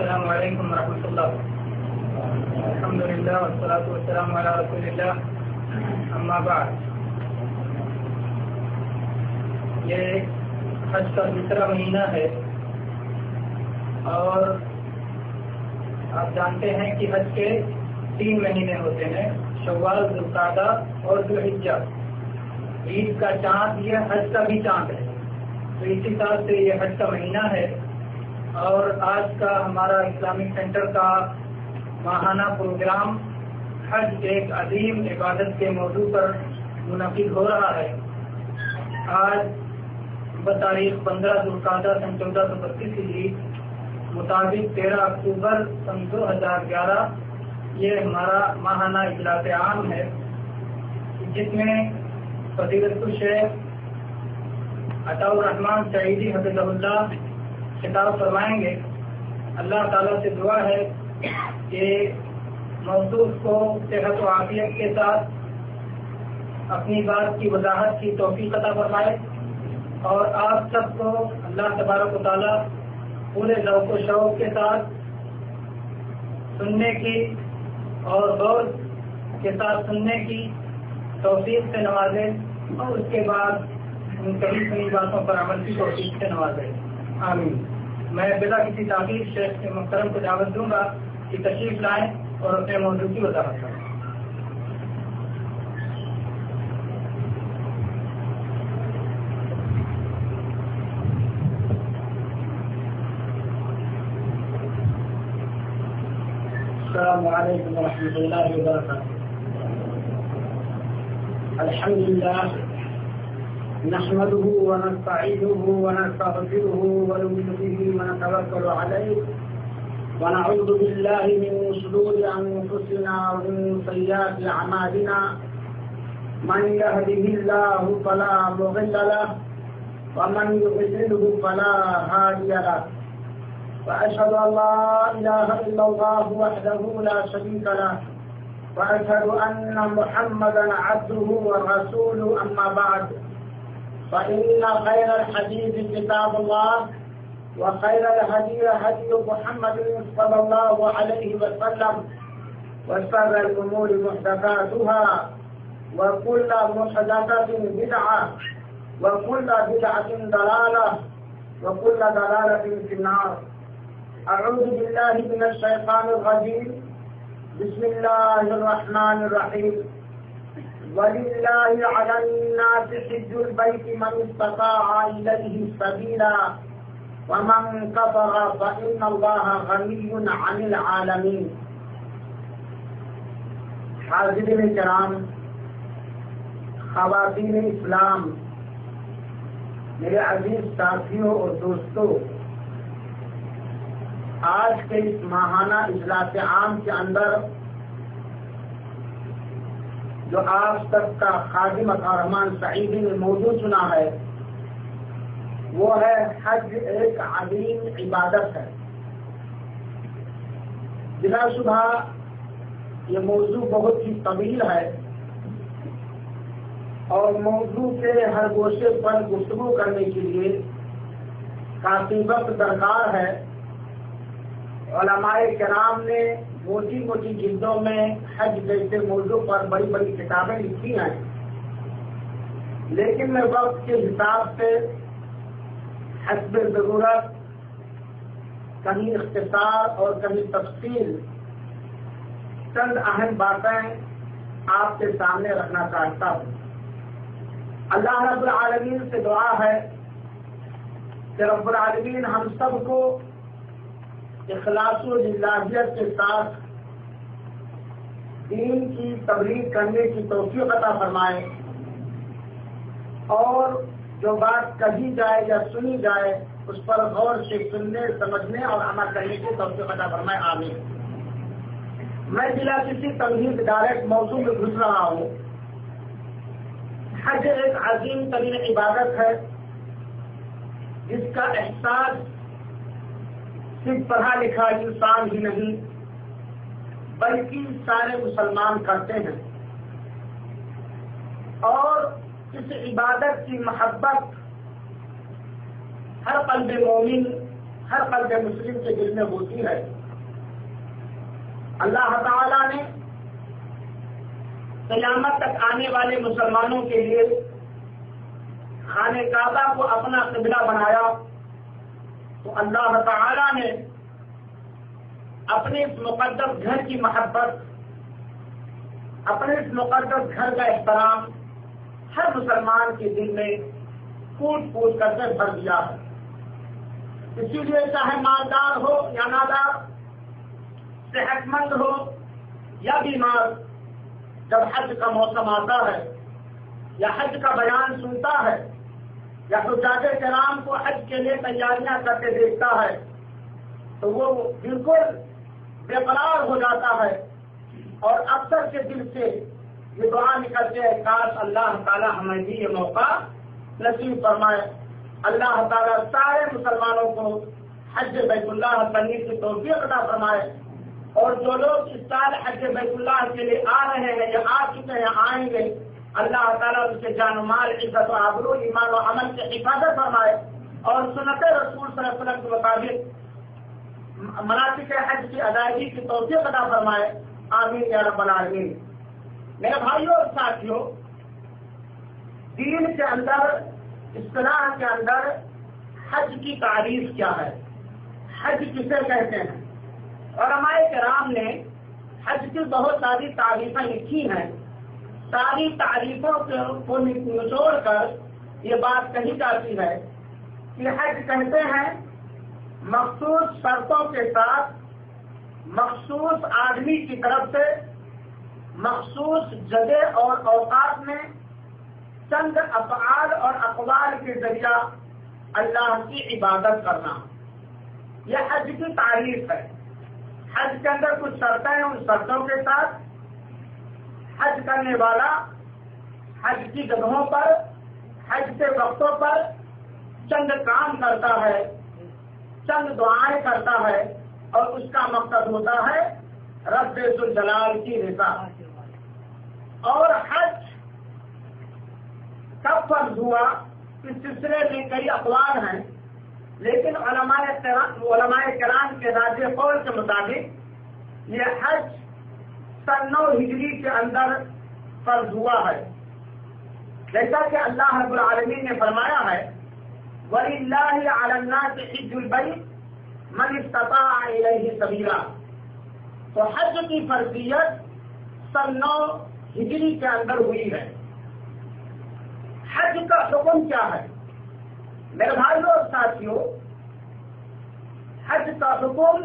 السلام علیکم ورحمۃ اللہ. الحمد للہ والصلاۃ والسلام علی رسول اللہ. اما بعد، یہ حج کا دوسرا مہینہ ہے اور آپ جانتے ہیں کہ حج کے 3 مہینے ہوتے ہیں، شوال، ذوالقعدہ اور ذوالحجہ. عید کا چاند یہ حج کا بھی چاند ہے، تو اسی طرح سے یہ حج کا مہینہ ہے. اور آج کا ہمارا اسلامک سینٹر کا ماہانہ پروگرام حج ایک عظیم عبادت کے موضوع پر منعقد ہو رہا ہے. آج بتاریخ 15 ذوالقعدہ سن 1432 ہجری مطابق 13 اکتوبر سن 2011 یہ ہمارا ماہانہ اجلاس عام ہے، جس میں فضیلت الشیخ عطاء الرحمن سعیدی حفظہ اللہ خطاب فرمائیں گے. اللہ تعالیٰ سے دعا ہے کہ موضوع کو صحت و عافیت کے ساتھ اپنی بات کی وضاحت کی توفیق عطا فرمائے، اور آپ سب کو اللہ تبارک و تعالیٰ پورے ذوق و شوق کے ساتھ سننے کی اور غور کے ساتھ سننے کی توفیق سے نوازے، اور اس کے بعد ان کئی سنی باتوں پر عمل کی توفیق سے نوازے. آمین. میں بلا کسی تاخیر شیخ کے محترم کو دعوت دوں گا کہ تشریف لائیں اور اپنے موضوع کی وضاحت کریں. السلام علیکم ورحمۃ اللہ وبرکاتہ. الحمد للہ نحمده ونستعينه ونستغفره ونؤمن به ونتوكل عليه ونعوذ بالله من شرور انفسنا ومن سيئات اعمالنا. من يهده الله فلا مضل له ومن يضلله فلا هادي له. واشهد ان لا اله الا الله وحده لا شريك له واشهد ان محمدا عبده ورسوله. اما بعد، فإن خير الحديث كتاب الله وخير الهدي هدي محمد صلى الله عليه وسلم وشر الأمور محدثاتها وكل محدثة بدعة وكل بدعة ضلالة وكل ضلالة في النار. أعوذ بالله من الشيطان الرجيم. بسم الله الرحمن الرحيم. وَلِلَّهِ عَلَى النَّاسِ حِجُّ الْبَيْتِ مَنِ اسْتَطَاعَ إِلَيْهِ سَبِيلًا وَمَنْ كَفَرَ فَإِنَّ اللَّهَ غَنِيٌّ عَنِ الْعَالَمِينَ. حاضرین کرام، خواتین اسلام، میرے عزیز ساتھیوں اور دوستوں، آج کے اس ماہانہ اجلاس عام کے اندر جو آپ سب کا خادم عطاء الرحمن سعیدی نے موضوع چنا ہے وہ ہے حج ایک عظیم عبادت ہے. بلا شبہ یہ موضوع بہت ہی طویل ہے اور موضوع کے ہر گوشے پر گفتگو کرنے کے لیے کافی وقت درکار ہے. علماء کرام نے موٹی موٹی جلدوں میں حج جیسے موضوع پر بڑی بڑی کتابیں لکھی ہیں، لیکن میں وقت کے حساب سے حسب ضرورت کہیں اختصار اور کہیں تفصیل چند اہم باتیں آپ کے سامنے رکھنا چاہتا ہوں. اللہ رب العالمین سے دعا ہے کہ رب العالمین ہم سب کو اخلاص و للہیت کے ساتھ دین کی تبلیغ کرنے کی توفیق عطا فرمائے، اور جو بات کہی جائے یا سنی جائے اس پر غور سے سننے، سمجھنے اور عمل کرنے کی توفیق عطا فرمائے. آمین. میں بلا کسی تمہید ڈائریکٹ موضوع میں گھس رہا ہوں. حج ایک عظیم ترین عبادت ہے جس کا احساس صرف پڑھا لکھا انسان ہی نہیں بلکہ سارے مسلمان کرتے ہیں، اور اس عبادت کی محبت ہر قلب مومن، ہر قلب مسلم کے دل میں ہوتی ہے۔ اللہ تعالیٰ نے قیامت تک آنے والے مسلمانوں کے لیے خانہ کعبہ کو اپنا قبلہ بنایا، تو اللہ تعالیٰ نے اپنے اس مقدس گھر کی محبت، اپنے اس مقدس گھر کا احترام ہر مسلمان کے دل میں کوٹ کوٹ کر کے بھر دیا ہے۔ اسی لیے چاہے مالدار ہو یا نادار، صحت مند ہو یا بیمار، جب حج کا موسم آتا ہے یا حج کا بیان سنتا ہے یا حجاج کرام کو حج کے لیے تیاریاں کرتے دیکھتا ہے تو وہ بالکل بے قرار ہو جاتا ہے اور اکثر کے دل سے یہ دعا نکلتے ہیں، کاش اللہ تعالیٰ ہمیں بھی یہ موقع نصیب فرمائے۔ اللہ تعالیٰ سارے مسلمانوں کو حج بیت اللہ کرنے کی توفیق عطا فرمائے، اور جو لوگ اس سال حج بیت اللہ کے لیے آ رہے ہیں یا آ چکے ہیں، آئیں گے، اللہ تعالیٰ ان کے جان و مال، عزت و آبرو، ایمان و عمل کی حفاظت فرمائے، اور سنت رسول صلی اللہ علیہ وسلم کے مطابق مناسک حج کی ادائیگی کی توفیق عطا فرمائے۔ آمین یا رب العالمین۔ میرے بھائیوں اور ساتھیوں، دین کے اندر، اصطلاح کے اندر حج کی تعریف کیا ہے؟ حج کسے کہتے ہیں؟ علماء کرام نے حج کی بہت ساری تعریفیں لکھی ہیں۔ ساری تعریفوں کو نچوڑ کر یہ بات کہی جاتی ہے کہ حج کہتے ہیں مخصوص شرطوں کے ساتھ مخصوص آدمی کی طرف سے مخصوص جگہ اور اوقات میں چند افعال اور اقوال کے ذریعہ اللہ کی عبادت کرنا، یہ حج کی تعریف ہے۔ حج کے اندر کچھ شرطیں ہیں، ان شرطوں کے ساتھ حج کرنے والا حج کی جگہوں پر، حج کے وقتوں پر چند کام کرتا ہے، چند دعائیں کرتا ہے، اور اس کا مقصد ہوتا ہے رب ذوالجلال کی رضا۔ اور حج کب فرض ہوا، اس سلسلے میں کئی اقوال ہیں، لیکن علماء کرام کے راجح قول کے مطابق یہ حج سن 9 ہجری کے اندر فرض ہوا ہے، جیسا کہ اللہ رب العالمین نے فرمایا ہے وَلِلَّهِ عَلَى النَّاسِ حِجُّ الْبَيْتِ مَنِ اسْتَطَاعَ إِلَيْهِ سَبِيلًا۔ تو حج کی فرضیت سن 9 ہجری کے اندر ہوئی ہے۔ حج کا حکم کیا ہے؟ میرے بھائیوں اور ساتھیوں، حج کا حکم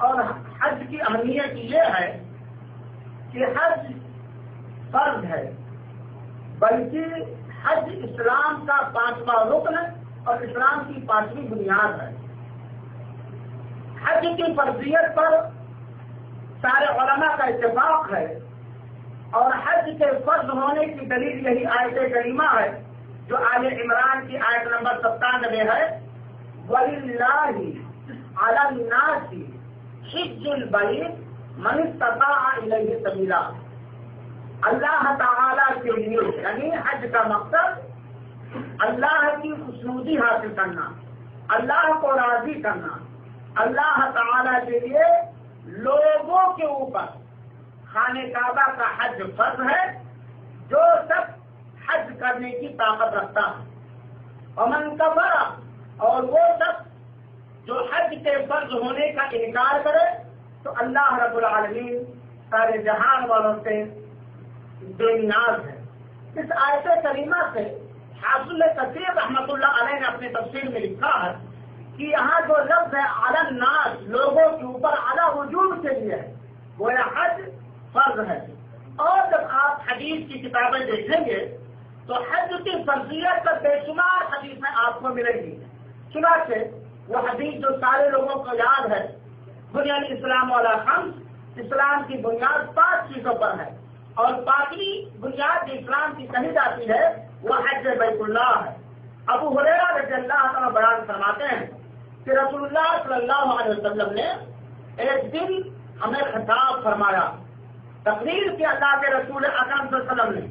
اور حج کی اہمیت یہ ہے کہ حج فرض ہے، بلکہ حج اسلام کا 5واں رکن اور اسلام کی 5ویں بنیاد ہے۔ حج کی فرضیت پر سارے علماء کا اتفاق ہے، اور حج کے فرض ہونے کی دلیل یہی آیت کریمہ ہے جو آل عمران کی آیت نمبر 97 ہے، وَلِلَّهِ عَلَى النَّاسِ حِجُّ الْبَيْتِ مَنِ اسْتَطَاعَ إِلَيْهِ سَبِيلًا۔ اللہ تعالیٰ کے لیے، یعنی حج کا مقصد اللہ کی خوشنودی حاصل کرنا، اللہ کو راضی کرنا۔ اللہ تعالیٰ کے لیے لوگوں کے اوپر خانہ کعبہ کا حج فرض ہے، جو سب حج کرنے کی طاقت رکھتا ہے۔ ومن کفر، اور وہ سب جو حج کے فرض ہونے کا انکار کرے تو اللہ رب العالمین سارے جہان والوں سے بے نیاز ہے۔ اس آیت کریمہ سے حافظ کثیر رحمۃ اللہ علیہ نے اپنی تفسیر میں لکھا ہے کہ یہاں جو لفظ ہے علی الناس، لوگوں کے اوپر علی وجوب کے لیے ہے، وہ حج فرض ہے۔ اور جب آپ حدیث کی کتابیں دیکھیں گے تو حج کی فرضیت پر بے شمار حدیثیں آپ کو ملیں گی۔ چنانچہ وہ حدیث جو سارے لوگوں کو یاد ہے، بنیاد اسلام والا خمس، اسلام کی بنیاد 5 چیزوں پر ہے، اور 5ویں بنیاد جو اسلام کی کہی جاتی ہے وہ حج بیت اللہ ہے۔ ابو ہریرہ رضی اللہ عنہ بیان فرماتے ہیں کہ رسول اللہ صلی اللہ علیہ وسلم نے ایک دن ہمیں خطاب فرمایا، تقریر کی اللہ کے رسول اکرم صلی اللہ علیہ وسلم نے،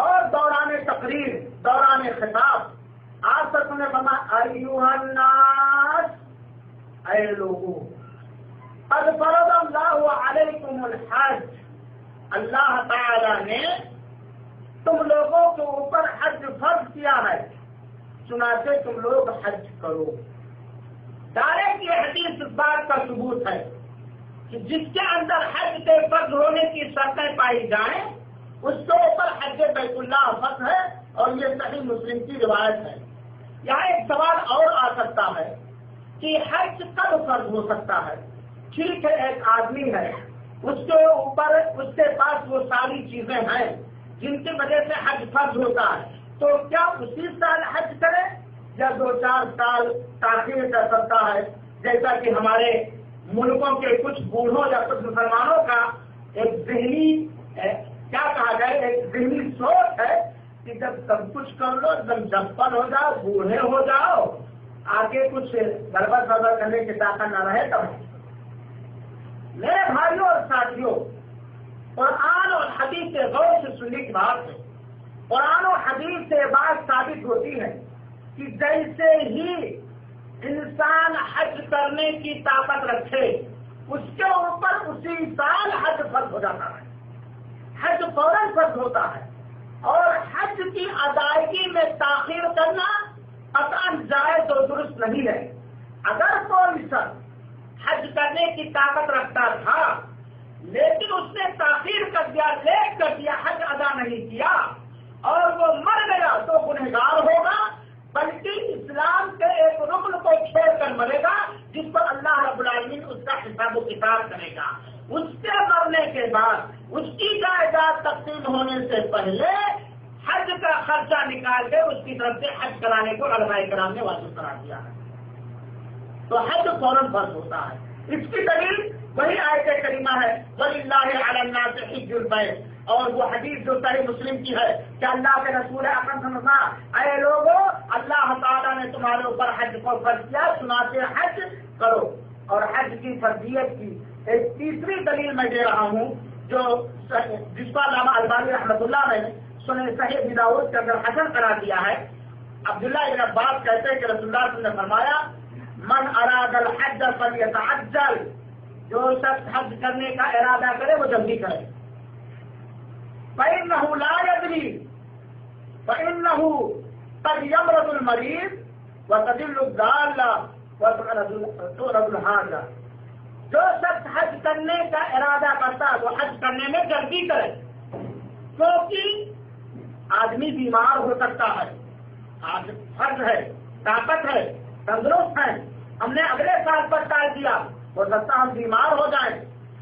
اور دوران تقریر، دوران خطاب آپ سب نے فرمایا ایھا الناس اے لوگوں قد فرض اللہ علیکم الحج، اللہ تعالی نے تم لوگوں کے اوپر حج فرض کیا ہے، چنانچہ تم لوگ حج کرو۔ ڈائریکٹ یہ حدیث اس بات کا ثبوت ہے کہ جس کے اندر حج کے فرض ہونے کی شرطیں پائی جائیں اس کے اوپر حج بیت اللہ فرض ہے، اور یہ صحیح مسلم کی روایت ہے۔ یہاں ایک سوال اور آ سکتا ہے کہ حج کب فرض ہو سکتا ہے؟ ٹھیک ہے، ایک آدمی ہے، اس کے اوپر اس کے پاس وہ ساری چیزیں ہیں جن کی وجہ سے حج فرض ہوتا ہے، تو کیا اسی سال حج کرے یا 2-4 سال تاخیر کر سکتا ہے؟ جیسا کہ ہمارے ملکوں کے کچھ بوڑھوں یا کچھ مسلمانوں کا ایک ذہنی کیا کہا جائے، ایک ذہنی سوچ ہے کہ جب سب کچھ کر لو، جب جپل ہو جاؤ، بوڑھے ہو جاؤ، آگے کچھ گڑبڑ سڑبڑ کرنے کی طاقت نہ رہے تب۔ میرے بھائیوں اور ساتھیوں، قرآن اور حدیث سے غور سے سننے کی بات ہے۔ قرآن اور حدیث سے بات ثابت ہوتی ہے کہ جیسے ہی انسان حج کرنے کی طاقت رکھے اس کے اوپر اسی سال حج فرض ہو جاتا ہے، حج فوراً فرض ہوتا ہے، اور حج کی ادائیگی میں تاخیر کرنا قطعاً جائز اور درست نہیں ہے۔ اگر کوئی شخص حج کرنے کی طاقت رکھتا تھا لیکن اس نے تاخیر کر دیا، لیٹ کر دیا، حج ادا نہیں کیا اور وہ مر گیا تو گنہگار ہوگا، بلکہ اسلام کے ایک رکن کو چھوڑ کر مرے گا جس پر اللہ رب العالمین اس کا حساب و کتاب کرے گا۔ اس کے مرنے کے بعد اس کی جائیداد تقسیم ہونے سے پہلے حج کا خرچہ نکال کے اس کی طرف سے حج کرانے کو علماء کرام نے واجب قرار دیا ہے، تو حج فوراً فرض ہوتا ہے۔ اس کی دلیل وہی آیت کریمہ ہے وَلِلَّهِ عَلَى النَّاسِ حِجُّ الْبَيْتِ، اور وہ حدیث جو صحیح مسلم کی ہے کہ اللہ کے رسول اکرم صلی اللہ علیہ وسلم، اے لوگوں اللہ تعالیٰ نے تمہارے اوپر حج کو فرض کیا، چنانچہ حج کرو۔ اور حج کی فرضیت کی ایک تیسری دلیل میں دے رہا ہوں جو جس کو علامہ البانی رحمۃ اللہ نے سنن صحیح ابی داؤد کے اندر حسن قرار دیا ہے۔ عبداللہ ابن عباس کہتے ہیں کہ رسول اللہ صلی اللہ علیہ وسلم نے فرمایا من اراد الحج فلیتعجل، جو شخص حج کرنے کا ارادہ کرے وہ جلدی کرے، فإنه لا يدري فإنه قد يمرض المريض وتدل الضالة وتؤرد الحاجة، جو شخص حج کرنے کا ارادہ کرتا ہے وہ حج کرنے میں جلدی کرے، کیونکہ آدمی بیمار ہو سکتا ہے، آج فرض ہے، طاقت ہے، تندرست ہے، ہم نے اگلے سال پر ٹال دیا، ہو سکتا ہم بیمار ہو جائیں،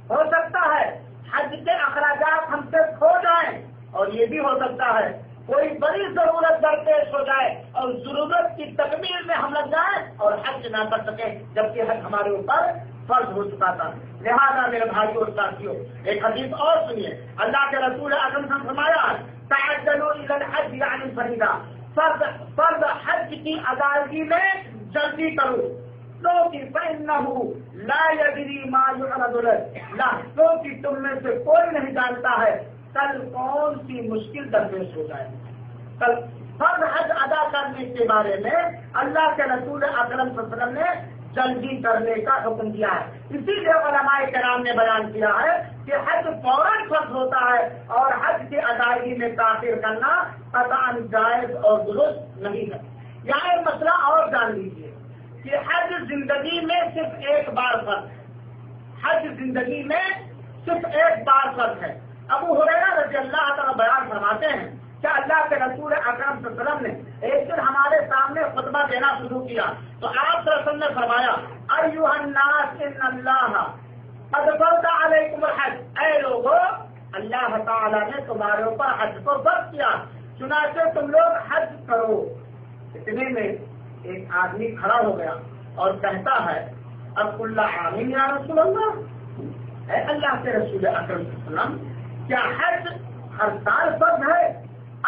ہو سکتا ہے حج کے اخراجات ہم سے کھو جائیں، اور یہ بھی ہو سکتا ہے کوئی بڑی ضرورت درپیش ہو جائے اور ضرورت کی تکمیل میں ہم لگ جائیں اور حج نہ کر سکیں، جبکہ حج ہمارے اوپر فرض ہو چکا تھا۔ لہذا میرے بھائیوں اور ساتھیوں ایک حدیث اور سنیے، اللہ کے رسول اکرم صلی اللہ علیہ وسلم نے فرمایا تعجلوا الی الحج یعنی الفریضہ، فرض حج کی ادائیگی میں جلدی کرو، فإنه لا يدري ما يعرض له، کیونکہ تم میں سے کوئی نہیں جانتا ہے کل کون سی مشکل درپیش ہو جائے۔ کل فرض حج ادا کرنے کے بارے میں اللہ کے رسول اکرم صلی اللہ علیہ وسلم نے جلدی کرنے کا حکم دیا ہے، اسی لیے علماء کرام نے بیان کیا ہے کہ حج فوراً فرض ہوتا ہے اور حج کی ادائیگی میں تاخیر کرنا قطعاً جائز اور درست نہیں ہے۔ یہاں ایک مسئلہ اور جان لیجیے کہ حج زندگی میں صرف ایک بار فرض ہے، حج زندگی میں صرف ایک بار فرض ہے۔ ابو ہریرہ رضی اللہ تعالیٰ بیان فرماتے ہیں کہ اللہ کے رسول اکرم صلی اللہ علیہ وسلم نے ایک دن ہمارے سامنے خطبہ دینا شروع کیا تو آپ صلی اللہ علیہ وسلم نے فرمایا ایھا الناس ان اللہ قد فرض علیکم الحج، اے لوگو اللہ تعالیٰ نے تمہارے اوپر حج کو فرض کیا، چنانچہ تم لوگ حج کرو۔ اتنے میں ایک آدمی کھڑا ہو گیا اور کہتا ہے اب اللہ عامین یا رسول اللہ، اے اللہ کے رسول اکرم صلی اللہ علیہ وسلم کیا حج ہر سال فرض ہے؟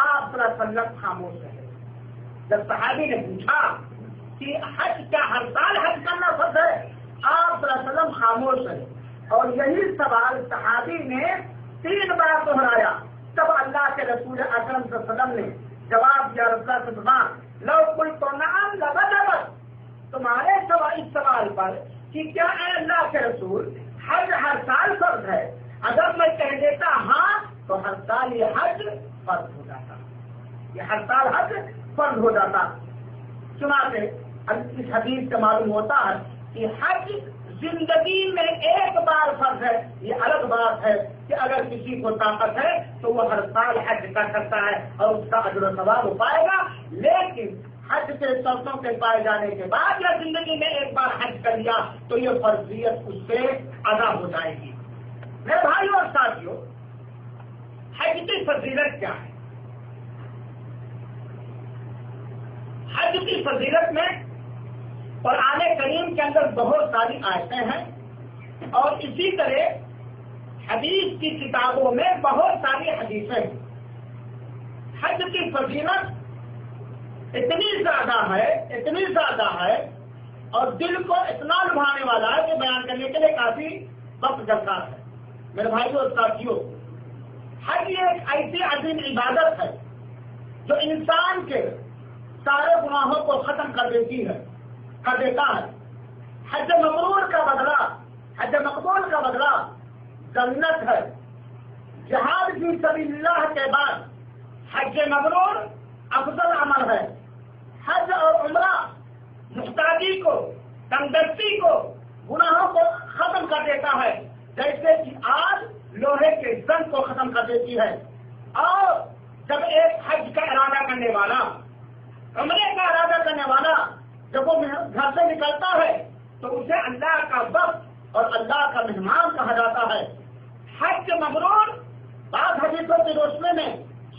آپ صلی اللہ علیہ وسلم خاموش رہے۔ جب صحابی نے پوچھا کہ حج کیا ہر سال حج کرنا فرض ہے، آپ صلی اللہ علیہ وسلم خاموش رہے، اور یہی سوال صحابی نے 3 بار دہرایا، تب اللہ کے رسول اکرم صلی اللہ علیہ وسلم نے جواب دیا رسول اللہ لو قلت نعم لوجبت، تمہارے اس سوال پر کہ کیا اے اللہ کے رسول حج ہر سال فرض ہے؟ اگر میں کہہ دیتا ہاں تو ہر سال یہ حج فرض ہو جاتا، یہ ہر سال حج فرض ہو جاتا۔ چنانچہ اس حدیث سے معلوم ہوتا ہے کہ حج زندگی میں ایک بار فرض ہے۔ یہ الگ بات ہے کہ اگر کسی کو طاقت ہے تو وہ ہر سال حج کر سکتا ہے اور اس کا اجر و ثواب ہو پائے گا، لیکن حج کے شرطوں کے پائے جانے کے بعد یا زندگی میں ایک بار حج کر لیا تو یہ فرضیت اس سے ادا ہو جائے گی۔ میرے بھائیوں اور ساتھیوں، حج کی فضیلت کیا ہے؟ حج کی فضیلت میں قرآن کریم کے اندر بہت ساری آیتیں ہیں اور اسی طرح حدیث کی کتابوں میں بہت ساری حدیثیں ہیں۔ حج کی فضیلت اتنی زیادہ ہے اور دل کو اتنا لبھانے والا ہے کہ بیان کرنے کے لیے کافی وقت درکار ہے۔ میرے بھائیوں اور ساتھیوں، حج ایک ایسی عظیم عبادت ہے جو انسان کے سارے گناہوں کو ختم کر دیتا ہے۔ حج مبرور کا بدلہ جنت ہے۔ جہاد فی سبیل اللہ کے بعد حج مبرور افضل عمل ہے۔ حج اور عمرہ محتاجی کو، تنگدستی کو، گناہوں کو ختم کر دیتا ہے، جیسے کہ آگ لوہے کے زنگ کو ختم کر دیتی ہے۔ اور جب ایک حج کا ارادہ کرنے والا، عمرے کا ارادہ کرنے والا جب وہ گھر سے نکلتا ہے تو اسے اللہ کا وقت اور اللہ کا مہمان کہا جاتا ہے۔ حج مبرور بعض حدیثوں کی روشنی میں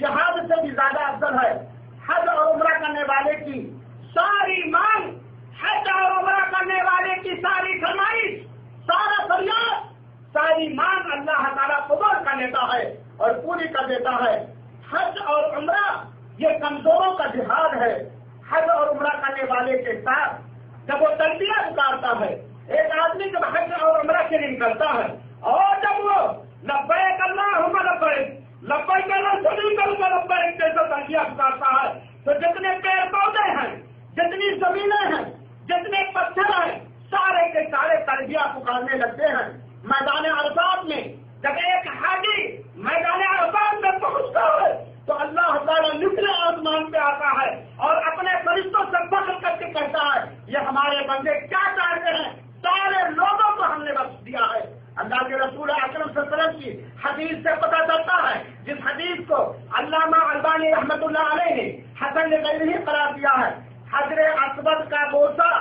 جہاد سے بھی زیادہ افضل ہے۔ حج اور عمرہ کرنے والے کی ساری مانگ، حج اور عمرہ کرنے والے کی ساری فرمائش، سارا فریاد، ساری مانگ اللہ تعالیٰ قبول کر لیتا ہے اور پوری کر دیتا ہے۔ حج اور عمرہ یہ کمزوروں کا جہاد ہے۔ حج اور عمرہ کرنے والے کے ساتھ جب وہ تلبیہ اتارتا ہے، ایک آدمی جب حج اور عمرہ کے لیے نکلتا ہے اور جب وہ لبیک اللہم لبیک، لبیک لا شریک لک لبیک جیسا تلبیہ اتارتا ہے تو جتنے پیڑ پودے ہیں، جتنی زمینیں ہیں، جتنے پتھر ہیں، سارے کے سارے تلبیہ پکارنے لگتے ہیں۔ میدان عرفات میں جب ایک حاجی میدان عرفات میں پہنچتا ہے تو اللہ تعالیٰ نچلے آسمان پہ آتا ہے اور اپنے فرشتوں سے فخر کر کے کہتا ہے، یہ ہمارے بندے کیا چاہتے ہیں، سارے لوگوں کو ہم نے بخش دیا ہے۔ اللہ کے رسول اکرم صلی اللہ علیہ وسلم کی حدیث سے پتہ چلتا ہے، جس حدیث کو علامہ البانی رحمۃ اللہ علیہ نے حسن لغیرہ قرار دیا ہے، حجر اسود کا بوسہ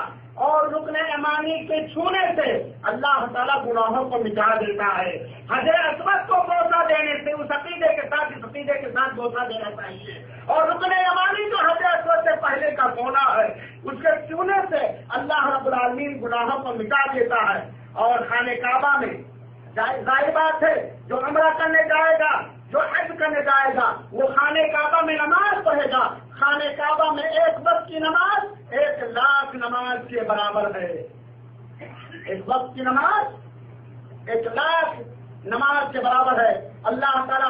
اور رکن یمانی کے چھونے سے اللہ تعالیٰ گناہوں کو مٹا دیتا ہے۔ حجر اسود کو بوسہ دینے سے اس عقیدے کے ساتھ بوسہ دینا چاہیے، اور رکن یمانی جو حجر اسود سے پہلے کا کونا ہے اس کے چھونے سے اللہ رب العالمین گناہوں کو مٹا دیتا ہے۔ اور خانہ کعبہ میں ظاہر بات ہے جو عمرہ کرنے جائے گا، جو حج کرنے جائے گا، وہ خانہ کعبہ میں نماز پڑھے گا۔ خانہ کعبہ میں ایک وقت کی نماز 1,00,000 نماز کے برابر ہے۔ ایک وقت کی نماز 1,00,000 نماز کے برابر ہے۔ اللہ تعالی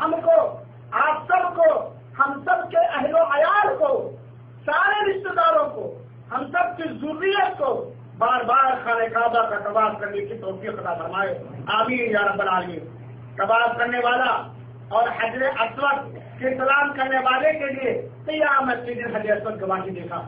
ہم کو، آپ سب کو، ہم سب کے اہل و عیال کو، سارے رشتہ داروں کو، ہم سب کی ضروریت کو بار بار خانہ کعبہ کا طواف کرنے کی توفیق عطا فرمائے، آمین یا رب العالمین۔ طواف کرنے والا اور حجر اسود کے سلام کرنے والے کے لیے قیامت کے دن حجر اسود گواہی دیکھا۔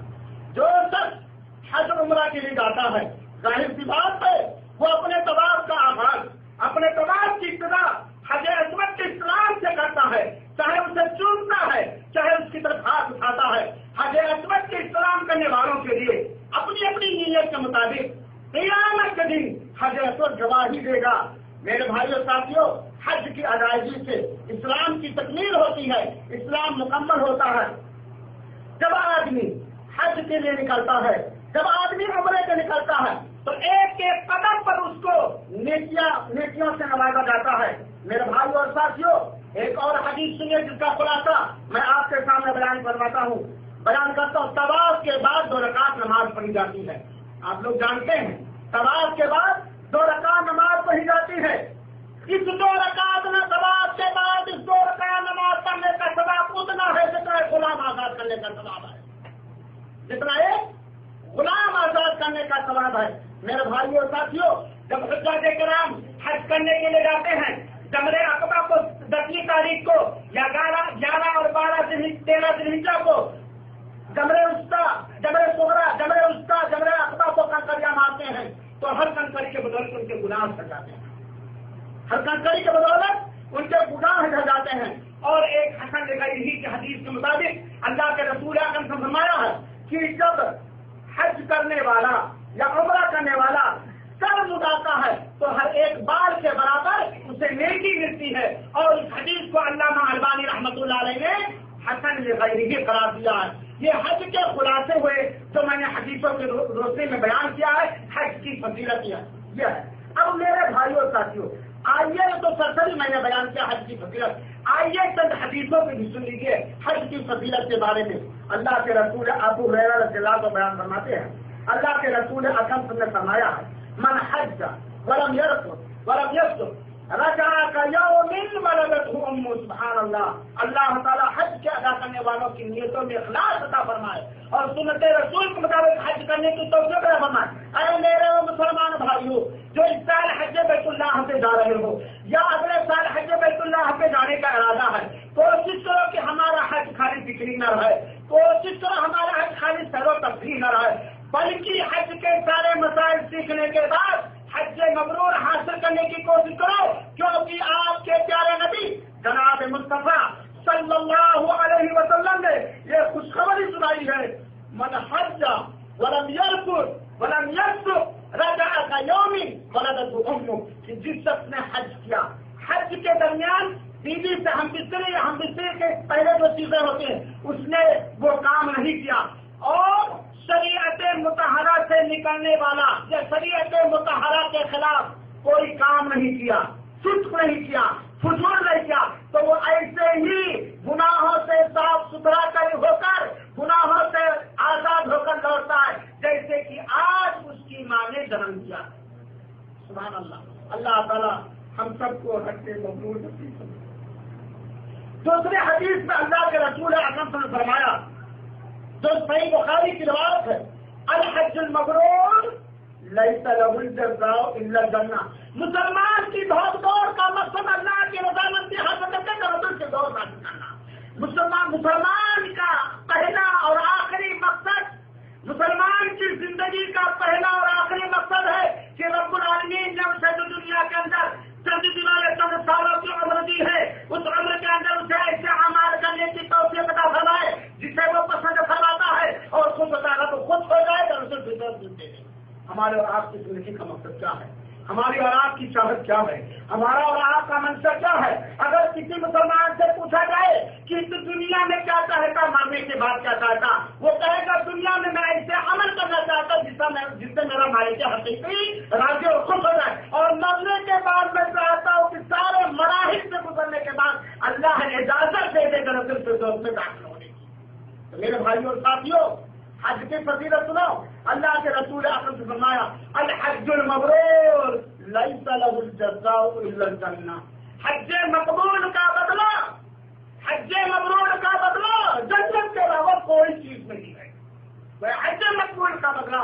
جو شخص حج عمرہ کے لیے جاتا ہے، ظاہر سی بات ہے وہ اپنے طواف کا آغاز، اپنے طواف کی ابتدا حجر اسود کے سلام سے کرتا ہے، چاہے اسے چومتا ہے، چاہے اس کی طرف ہاتھ اٹھاتا ہے۔ حجر اسود کے سلام کرنے والوں کے لیے اپنی اپنی نیت کے مطابق قیامت کے دن حجر اسود گواہی دے گا۔ میرے بھائیو ساتھیوں، حج کی ادائیگی سے اسلام کی تکمیل ہوتی ہے، اسلام مکمل ہوتا ہے۔ جب آدمی حج کے لیے نکلتا ہے، جب آدمی عمرے کے نکلتا ہے تو ایک ایک قدم پر اس کو نیکیوں سے نوازا جاتا ہے۔ میرے بھائیو اور ساتھیوں، ایک اور حدیث سنیے جس کا خلاصہ میں آپ کے سامنے بیان کرتا ہوں۔ طواف کے بعد 2 رکعت نماز پڑھی جاتی ہے۔ آپ لوگ جانتے ہیں طواف کے بعد 2 رکعت نماز پڑھی جاتی ہے۔ اس 2 رکعت طواف کے بعد اس 2 رکعت نماز پڑھنے کا ثواب اتنا ہے جتنا غلام آزاد کرنے کا ثواب ہے، جتنا ایک غلام آزاد کرنے کا ثواب ہے۔ میرے بھائیوں اور ساتھیوں، جب حجاج کرام حج کرنے کے لیے جاتے ہیں، جمرہ عقبہ کو 10ویں تاریخ کو یا 11 اور 13 ذوالحجہ کو جمرہ وسطیٰ، جمرہ صغریٰ، جمرہ وسطیٰ، جمرہ عقبہ کو کنکریاں مارتے ہیں تو ہر کنکری کے بدولت ان کے گناہ ہٹ جاتے ہیں، ہر کنکری کے بدولت ان کے گناہ ہٹ جاتے ہیں۔ اور ایک حسن غیری کی حدیث کے مطابق اللہ کے رسول اکرم نے فرمایا ہے کہ جب حج کرنے والا یا عمرہ کرنے والا سر مڈاتا ہے تو ہر ایک بال کے برابر اسے نیکی ملتی ہے۔ اور اس حدیث کو علامہ البانی رحمۃ اللہ علیہ نے حسن غیری قرار دیا ہے۔ یہ حج کے خلاصے ہوئے جو میں نے حدیثوں کے روشنی میں بیان کیا ہے، حج کی فضیلت یہ ہے۔ اب میرے بھائیوں اور ساتھیوں، آئیے تو سرسری میں نے بیان کیا حج کی فضیلت، آئیے چند حدیثوں کی بھی سن لیجیے حج کی فضیلت کے بارے میں۔ اللہ کے رسول ابو ہریرہ رضی اللہ عنہ بیان فرماتے ہیں، اللہ کے رسول اکرم نے فرمایا ہے، من حج ولم يرفث ولم يفسق رجع كيوم ولدته امه۔ سبحان اللہ، اللہ تعالیٰ حج کے ادا کرنے والوں کی نیتوں میں اخلاص عطا فرمائے اور سنت رسول کے مطابق حج کرنے کی توفیق عطا فرمائے۔ اے میرے مسلمان بھائیوں، جو اس سال حج بیت اللہ پہ جا رہے ہو یا اگلے سال حج بیت اللہ پہ جانے کا ارادہ ہے، کوشش کرو کہ ہمارا حج خالی فکری نہ رہے، کوشش کرو ہمارا حج خالی سیر و تفریح نہ رہے، بلکہ حج کے سارے مسائل سیکھنے کے بعد حج مبرور حاصل کرنے کی کوشش کرو، کیونکہ آپ کے پیارے نبی جناب مصطفیٰ صلی اللہ علیہ وسلم نے یہ خوشخبری سنائی ہے، من حج ولم يرفث ولم يفسق رجع كيوم ولدته امه، کہ جس شخص نے حج کیا، حج کے درمیان بیوی سے ہم بستری کے پہلے جو چیزیں ہوتی ہیں اس نے وہ کام نہیں کیا، اور شریعت مطہرہ سے نکلنے والا یا شریعت مطہرہ کے خلاف کوئی کام نہیں کیا، فسق نہیں کیا، فجور نہیں کیا، تو وہ ایسے ہی گناہوں سے صاف ستھرا ہو کر گناہوں سے آزاد ہو کر لوٹتا ہے جیسے کہ آج اس کی ماں نے جنم کیا۔ سبحان اللہ، اللہ تعالیٰ ہم سب کو حج مبرور نصیب فرمائے۔ دوسرے حدیث میں اللہ کے رسول اکرم نے فرمایا، جو صحیح بخاری کی روایت ہے، الحج المبرور لیس له الجزاء الا الجنہ۔ مسلمان کی بھاگ دوڑ کا مقصد اللہ کی رضامندی حاصل کرنے کا رسول سے دوڑ حاصل کرنا۔ مسلمان کا پہلا اور آخری مقصد، مسلمان کی زندگی کا پہلا اور آخری مقصد ہے کہ رب العالمین نے اسے دنیا کے اندر چند دنوں یا چند سالوں کی عمر دی ہے، اس عمر کے اندر اسے ایسے اعمال کرنے کی توفیق عطا فرمائے جسے وہ پسند فرماتا ہے، اور خود بتانا تو خود ہو جائے تو اسے فطرت ملتے ہیں۔ ہمارے اور آپ کی زندگی کا مقصد کیا ہے؟ ہماری اور آپ کی چاہت کیا ہے؟ ہمارا اور آپ کا منشا کیا ہے؟ اگر کسی مسلمان سے پوچھا جائے کہ اس دنیا میں کیا چاہتا، مرنے کے بعد کیا چاہتا، وہ کہے گا دنیا میں میں ایسے عمل کرنا چاہتا جس سے میرا مالک حقیقی راضی اور خوش ہو جائے، اور مرنے کے بعد میں چاہتا ہوں کہ سارے مراحل سے گزرنے کے بعد اللہ نے اجازت دے دے کر الفردوس میں داخل ہونے کی۔ تو میرے بھائیوں اور ساتھیوں، حج کی فضیلت سنو، اللہ کے رسول اکرم نے فرمایا، الحج المبرور لیس له الجزاء الا الجنہ۔ حج مقبول کا بدلہ، حج مبرور کا بدلہ جنت کے علاوہ کوئی چیز نہیں ہے۔ وہ حج مقبول کا بدلہ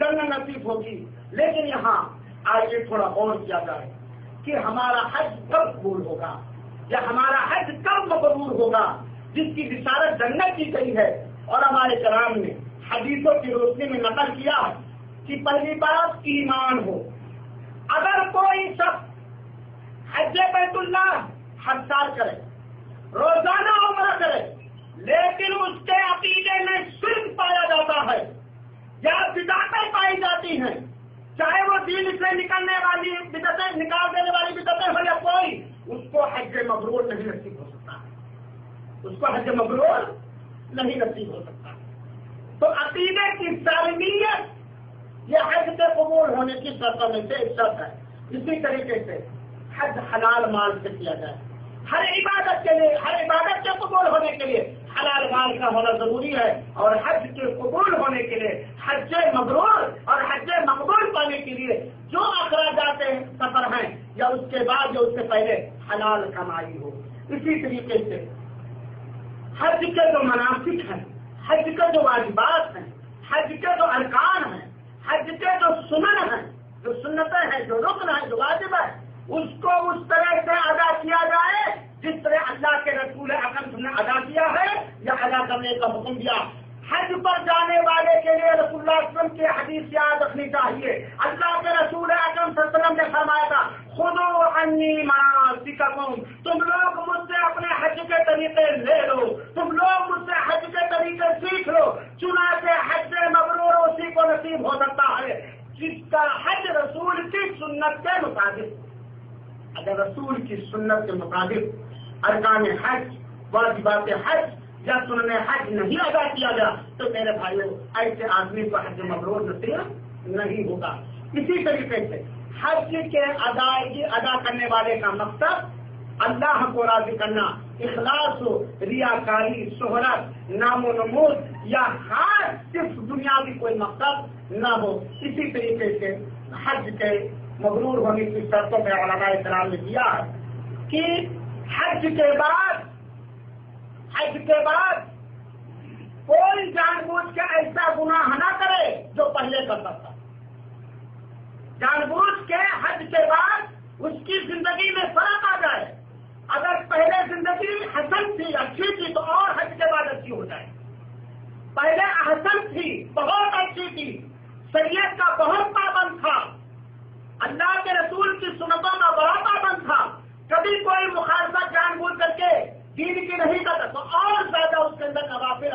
جنت نصیب ہوگی۔ لیکن یہاں آگے تھوڑا اور کیا جائے کہ ہمارا حج کب قبول ہوگا یا ہمارا حج کب مقبول ہوگا، جس کی بشارت جنت کی گئی ہے۔ اور ہمارے کرام نے حدیثوں کی روشنی میں نقل کیا ہے کہ پہلی بات ایمان ہو۔ اگر کوئی شخص حج بیت اللہ ہر سال کرے، روزانہ عمرہ کرے، لیکن اس کے عقیدے میں شرک پایا جاتا ہے یا بدعتیں پائی جاتی ہیں، چاہے وہ دین سے نکلنے والی بدعتیں، نکال دینے والی بدعتیں ہو یا کوئی، اس کو حج مبرور نہیں نصیب ہو سکتا، اس کو حج مبرور نہیں نصیب ہو سکتا۔ تو عقیدے کی سالمیت یہ حج کے قبول ہونے کی شرطوں میں سے ایک شرط ہے۔ اسی طریقے سے حج حلال مال سے کیا جائے۔ ہر عبادت کے لیے، ہر عبادت کے قبول ہونے کے لیے حلال مال کا ہونا ضروری ہے، اور حج کے قبول ہونے کے لیے، حج مبرور اور حج مقبول پانے کے لیے جو اخراجات سفر ہیں یا اس کے بعد یا اس سے پہلے حلال کمائی ہو۔ اسی طریقے سے حج کے جو مناسک ہیں، حج کے جو واجبات ہیں، حج کے جو ارکان ہیں، حج کے جو سنن ہیں، جو سنتیں ہیں، جو رکن ہیں، جو واجب ہے، اس کو اس طرح سے ادا کیا جائے جس طرح اللہ کے رسول اکرم نے ادا کیا ہے یا ادا کرنے کا حکم دیا۔ حج پر جانے والے کے لیے رسول اللہ صلی اللہ علیہ وسلم کی حدیث یاد رکھنی چاہیے۔ اللہ کے رسول اکرم صلی اللہ علیہ وسلم نے فرمایا تھا، خذوا عنی مناسککم، تم لوگ مجھ سے اپنے حج کے طریقے لے لو، تم لوگ مجھ سے حج کے طریقے سیکھ لو، چنانچہ حج مبرور اسی کو نصیب ہو سکتا ہے جس کا حج رسول کی سنت کے مطابق۔ اگر رسول کی سنت کے مطابق ارکان حج، واجبات حج یا سنن حج نہیں ادا کیا گیا تو میرے بھائیوں ایسے آدمی کو حج مبرور نصیب نہیں ہوگا۔ اسی طریقے سے حج کے ادائیگی ادا کرنے والے کا مقصد اللہ کو راضی کرنا، اخلاص ہو، ریاکاری، شہرت، نام و نمود یا خاص صرف دنیاوی کوئی مقصد نہ ہو۔ اسی طریقے سے حج کے مبرور ہونے کی شرطوں پہ علماء کرام نے دیا ہے کہ حج کے بعد کوئی جان بوجھ کے ایسا گناہ نہ کرے جو پہلے کرتا تھا۔ جان بوجھ کے حج کے بعد اس کی زندگی میں فرق آ جائے۔ اگر پہلے زندگی حسن تھی، اچھی تھی، تو اور حج کے بعد اچھی ہو جائے۔ پہلے حسن تھی، بہت اچھی تھی، شریعت کا بہت پابند تھا، اللہ کے رسول کی سنتوں کا بڑا پابند تھا، کبھی کوئی مخالفت جان بوجھ کر کے دین کی نہیں کرتا تو اور زیادہ اس کے اندر نوافل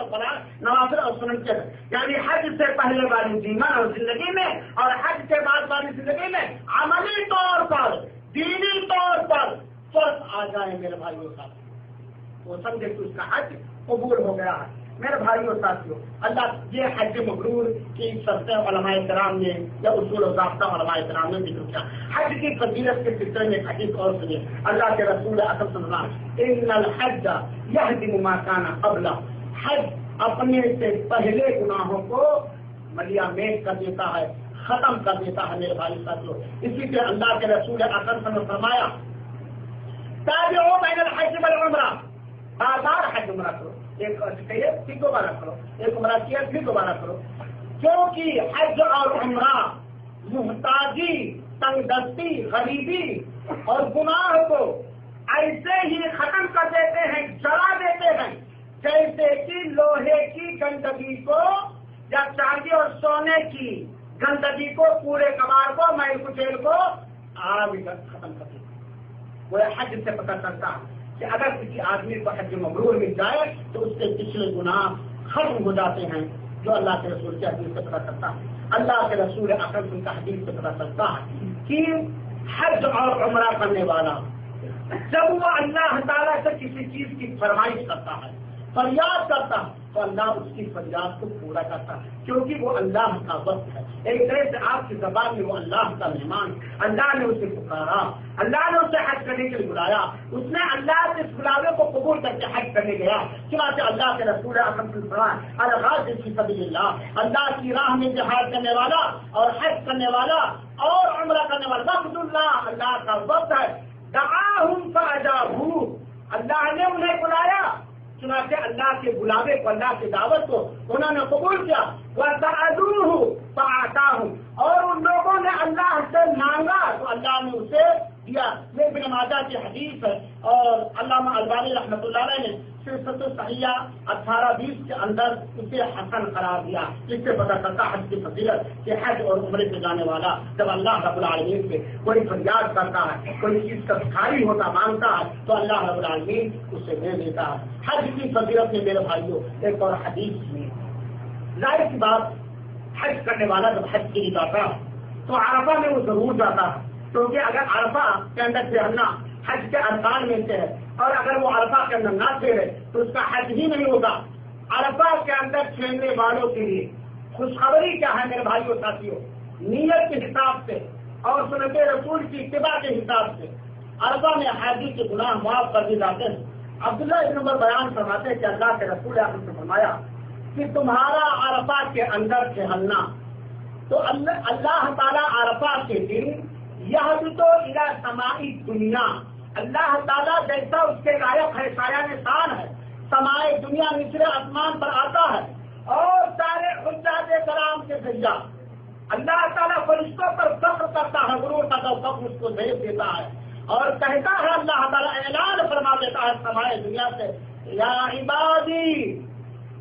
اور سنن کے، یعنی حج سے پہلے والی ایمان اور زندگی میں اور حج کے بعد والی زندگی میں عملی طور پر، دینی طور پر فرق آ جائے میرے بھائیوں ساتھ، وہ سمجھے کہ اس کا حج قبول ہو گیا ہے۔ میرے بھائیوں ساتھیوں، اللہ یہ حج مبرور کی شرطیں علماء کرام نے یا اصول و ضابطہ علماء کرام نے ذکر کیا۔ حج کی فضیلت کے سلسلے میں حدیث اور سنیے، اللہ کے رسول اکرم صلی اللہ علیہ وسلم، ان الحج یہدم ما کان قبلہ، حج اپنے سے پہلے گناہوں کو ملیا میٹ کر دیتا ہے، ختم کر دیتا ہے میرے بھائی ساتھیوں۔ اسی سے اللہ کے رسول اکرم صلی اللہ علیہ وسلم نے فرمایا، تابعوا بین الحج والعمرہ، بار بار حج عمرہ کرو، ایک کہیے پھر دوبارہ کرو، ایک عمرہ کیا پھر دوبارہ کرو، کیونکہ حج اور عمرہ محتاجی، تنگ دستی، غریبی اور گناہ کو ایسے ہی ختم کر دیتے ہیں، جلا دیتے ہیں، جیسے کہ لوہے کی گندگی کو یا چاندی اور سونے کی گندگی کو، پورے کباڑ کو، میل کچیل کو آگ ختم کر دیتے ہیں۔ وہ حج سے پتہ چلتا ہے کہ اگر کسی آدمی کو حج مبرور مل جائے تو اس کے پچھلے گناہ ختم ہو جاتے ہیں، جو اللہ کے رسول کے حدیث سے پتہ چلتا ہے۔ اللہ کے رسول اکرم کا حدیث سے پتہ چلتا ہے کہ حج اور عمرہ کرنے والا جب وہ اللہ تعالیٰ سے کسی چیز کی فرمائش کرتا ہے، فریاد کرتا ہے، تو اللہ اس کی فریاد کو پورا کرتا ہے، کیونکہ وہ اللہ کا وقت ہے۔ ایک طرح سے آپ کی زبان میں وہ اللہ کا مہمان، اللہ نے اسے پکارا، اللہ نے اسے حج کرنے کے لیے بلایا، اس نے اللہ کے اس بلاوے کو قبول کر کے حج کرنے گیا۔ چنانچہ اللہ کے رسول اکرم صلی اللہ علیہ وسلم الغازی فی سبیل اللہ، اللہ کی راہ میں جہاد کرنے والا اور حج کرنے والا اور عمرہ کرنے والا، وقت اللہ، اللہ کا وقت ہے، دعاہم فاجابوا، اللہ نے انہیں بلایا، چنانچہ اللہ کے بلاوے کو، اللہ کی دعوت کو انہوں نے قبول کیا، وَسَأَلُوهُ فَأَعْطَاهُمْ، اور ان لوگوں نے اللہ سے مانگا تو اللہ نے اسے دیا۔ یہ ابن ماجہ کی حدیث ہے اور علامہ البانی رحمۃ اللہ علیہ نے سلسلۃ الصحیحہ 1820 کے اندر اسے حسن قرار دیا۔ اس سے پتہ چلتا حج کی فضیلت کہ حج اور عمرے سے جانے والا جب اللہ رب العالمین سے کوئی فریاد کرتا ہے، کوئی چیز کا بھکاری ہوتا مانگتا ہے تو اللہ رب العالمین اسے دے دیتا ہے۔ حج کی فضیلت میں میرے بھائیوں ایک اور حدیث میں ظاہر سی بات، حج کرنے والا جب حج کے لیے جاتا ہے تو عرفہ میں وہ ضرور جاتا ہے، کیونکہ اگر عرفہ کے اندر ٹھہرنا حج کے ارکان میں سے ہے اور اگر وہ عرفہ کے اندر نہ ٹھہرے تو اس کا حج ہی نہیں ہوگا۔ عرفہ کے اندر ٹھہرنے والوں کے لیے خوشخبری کیا ہے میرے بھائیوں ساتھیوں؟ نیت کے حساب سے اور سنت رسول کی اتباع کے حساب سے عرفہ میں حاجی کے گناہ معاف کر دیے جاتے ہیں۔ عبداللہ ابن عمر بیان فرماتے ہیں کہ اللہ کے رسول اکرم نے فرمایا کہ تمہارا عرفہ کے اندر ٹھہرنا تو اللہ تعالیٰ عرفہ کے دن یہبط الی سمائی دنیا، اللہ تعالیٰ جیسا اس کے لائق ہے، سایہ نشان ہے، سمائے دنیا نچلے آسمان پر آتا ہے اور سارے حجاج کرام کے ذریعہ اللہ تعالیٰ فرشتوں پر فخر کرتا ہے، غرور کا فخر اس کو بھیج دیتا ہے اور کہتا ہے، اللہ تعالیٰ اعلان فرما دیتا ہے سمائے دنیا سے، یا عبادی